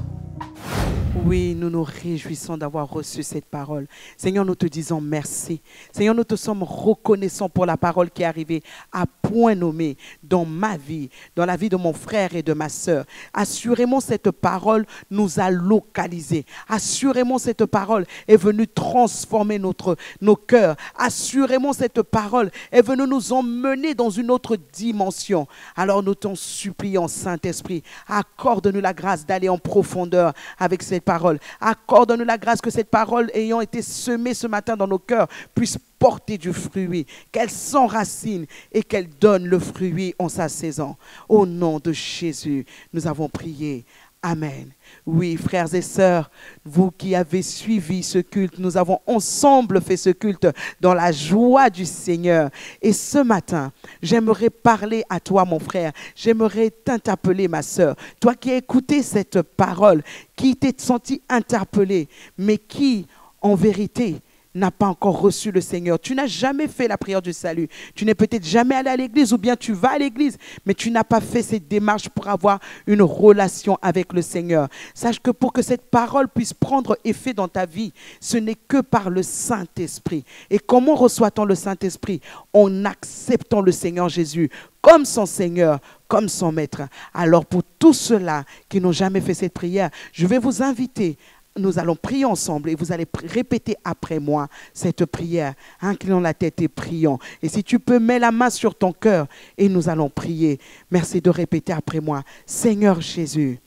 [SPEAKER 1] Oui, nous nous réjouissons d'avoir reçu cette parole. Seigneur, nous te disons merci. Seigneur, nous te sommes reconnaissants pour la parole qui est arrivée à point nommé dans ma vie, dans la vie de mon frère et de ma sœur. Assurément, cette parole nous a localisés. Assurément, cette parole est venue transformer nos cœurs. Assurément, cette parole est venue nous emmener dans une autre dimension. Alors, nous t'en supplions, Saint-Esprit, accorde-nous la grâce d'aller en profondeur avec cette parole. Accorde-nous la grâce que cette parole ayant été semée ce matin dans nos cœurs puisse porter du fruit, qu'elle s'enracine et qu'elle donne le fruit en sa saison. Au nom de Jésus, nous avons prié. Amen. Oui, frères et sœurs, vous qui avez suivi ce culte, nous avons ensemble fait ce culte dans la joie du Seigneur. Et ce matin, j'aimerais parler à toi, mon frère. J'aimerais t'interpeller, ma sœur. Toi qui as écouté cette parole, qui t'es senti interpellé, mais qui, en vérité, n'a pas encore reçu le Seigneur. Tu n'as jamais fait la prière du salut. Tu n'es peut-être jamais allé à l'église ou bien tu vas à l'église, mais tu n'as pas fait cette démarche pour avoir une relation avec le Seigneur. Sache que pour que cette parole puisse prendre effet dans ta vie, ce n'est que par le Saint-Esprit. Et comment reçoit-on le Saint-Esprit? En acceptant le Seigneur Jésus comme son Seigneur, comme son Maître. Alors pour tous ceux-là qui n'ont jamais fait cette prière, je vais vous inviter. Nous allons prier ensemble et vous allez répéter après moi cette prière. Inclinons la tête et prions. Et si tu peux, mets la main sur ton cœur et nous allons prier. Merci de répéter après moi. Seigneur Jésus,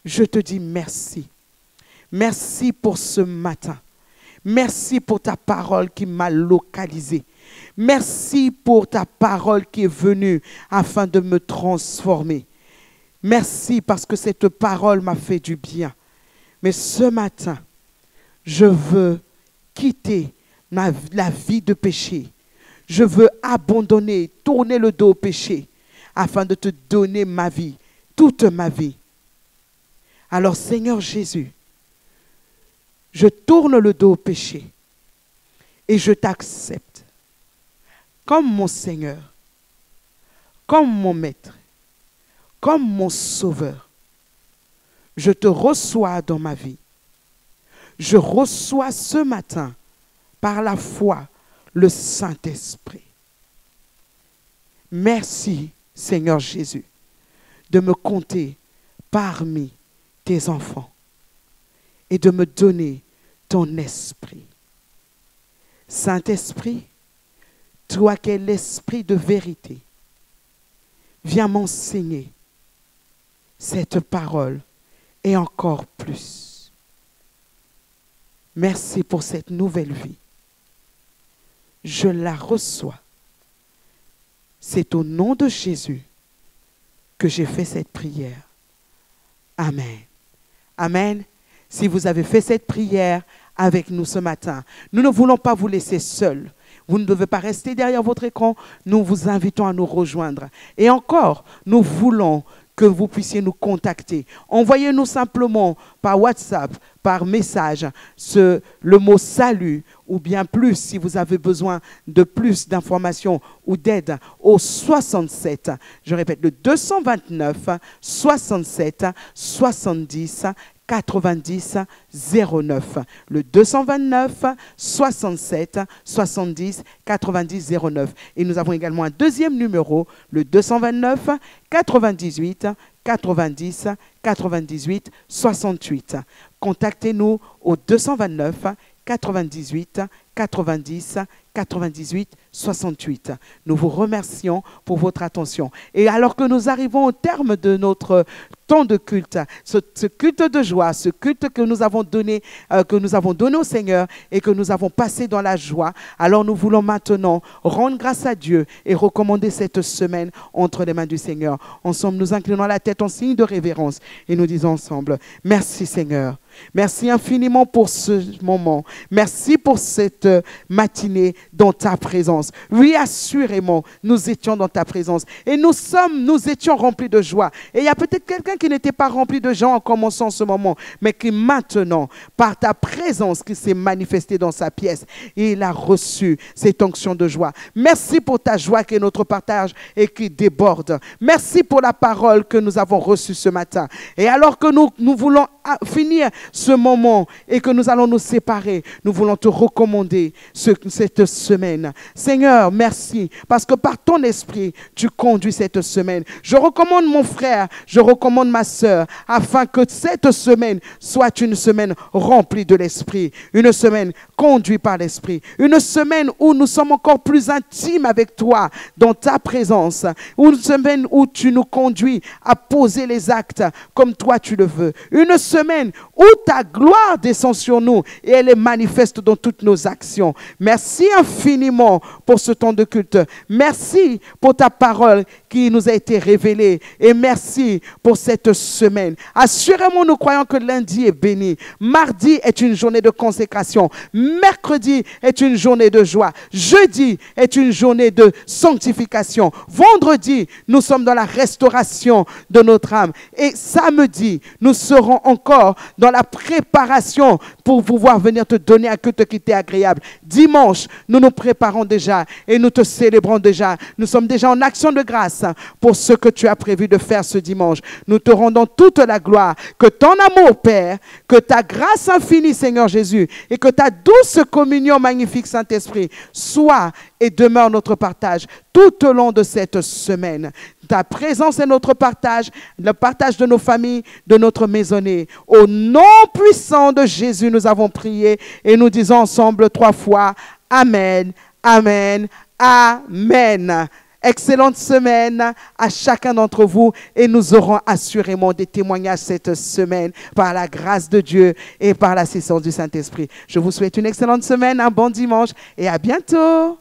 [SPEAKER 1] je te dis merci. Merci pour ce matin. Merci pour ta parole qui m'a localisé. Merci pour ta parole qui est venue afin de me transformer. Merci parce que cette parole m'a fait du bien. Mais ce matin, je veux quitter la vie de péché. Je veux abandonner, tourner le dos au péché afin de te donner ma vie, toute ma vie. Alors Seigneur Jésus, je tourne le dos au péché et je t'accepte comme mon Seigneur, comme mon Maître, comme mon Sauveur. Je te reçois dans ma vie. Je reçois ce matin, par la foi, le Saint-Esprit. Merci, Seigneur Jésus, de me compter parmi tes enfants et de me donner ton esprit. Saint-Esprit, toi qui es l'esprit de vérité, viens m'enseigner cette parole et encore plus. Merci pour cette nouvelle vie. Je la reçois. C'est au nom de Jésus que j'ai fait cette prière. Amen. Amen. Si vous avez fait cette prière avec nous ce matin, nous ne voulons pas vous laisser seuls. Vous ne devez pas rester derrière votre écran. Nous vous invitons à nous rejoindre. Et encore, nous voulons que vous puissiez nous contacter. Envoyez-nous simplement par WhatsApp, par message, le mot salut, ou bien plus, si vous avez besoin de plus d'informations ou d'aide, au 67, je répète, le 229 67 70 90 09. Le 229 67 70 90 09. Et nous avons également un deuxième numéro, le 229 98 90 98 68. Contactez-nous au 229 98 90 98 68. Nous vous remercions pour votre attention. Et alors que nous arrivons au terme de notre temps de culte, ce culte de joie, ce culte que nous avons donné au Seigneur et que nous avons passé dans la joie, alors nous voulons maintenant rendre grâce à Dieu et recommander cette semaine entre les mains du Seigneur. Ensemble, nous inclinons la tête en signe de révérence et nous disons ensemble, merci Seigneur. Merci infiniment pour ce moment. Merci pour cette matinée dans ta présence. Oui, assurément, nous étions dans ta présence. Et nous étions remplis de joie. Et il y a peut-être quelqu'un qui n'était pas rempli de joie en commençant ce moment, mais qui maintenant, par ta présence, qui s'est manifestée dans sa pièce, et il a reçu cette onction de joie. Merci pour ta joie qui est notre partage et qui déborde. Merci pour la parole que nous avons reçue ce matin. Et alors que nous voulons finir ce moment et que nous allons nous séparer, nous voulons te recommander cette semaine. Seigneur, merci, parce que par ton esprit, tu conduis cette semaine. Je recommande mon frère, je recommande ma sœur, afin que cette semaine soit une semaine remplie de l'esprit, une semaine conduite par l'esprit, une semaine où nous sommes encore plus intimes avec toi dans ta présence, une semaine où tu nous conduis à poser les actes comme toi tu le veux, une semaine où ta gloire descend sur nous et elle est manifeste dans toutes nos actions. Merci infiniment pour ce temps de culte. Merci pour ta parole qui nous a été révélée et merci pour cette semaine. Assurément, nous croyons que lundi est béni. Mardi est une journée de consécration. Mercredi est une journée de joie. Jeudi est une journée de sanctification. Vendredi, nous sommes dans la restauration de notre âme. Et samedi, nous serons encore dans la préparation pour pouvoir venir te donner un culte qui t'est agréable. Dimanche, nous nous préparons déjà et nous te célébrons déjà. Nous sommes déjà en action de grâce pour ce que tu as prévu de faire ce dimanche. Nous te rendons toute la gloire. Que ton amour, Père, que ta grâce infinie, Seigneur Jésus, et que ta douce communion, magnifique Saint-Esprit, soit et demeure notre partage tout au long de cette semaine. Ta présence est notre partage, le partage de nos familles, de notre maisonnée. Au nom puissant de Jésus, nous avons prié et nous disons ensemble 3 fois Amen, Amen, Amen. Excellente semaine à chacun d'entre vous et nous aurons assurément des témoignages cette semaine par la grâce de Dieu et par l'assistance du Saint-Esprit. Je vous souhaite une excellente semaine, un bon dimanche et à bientôt.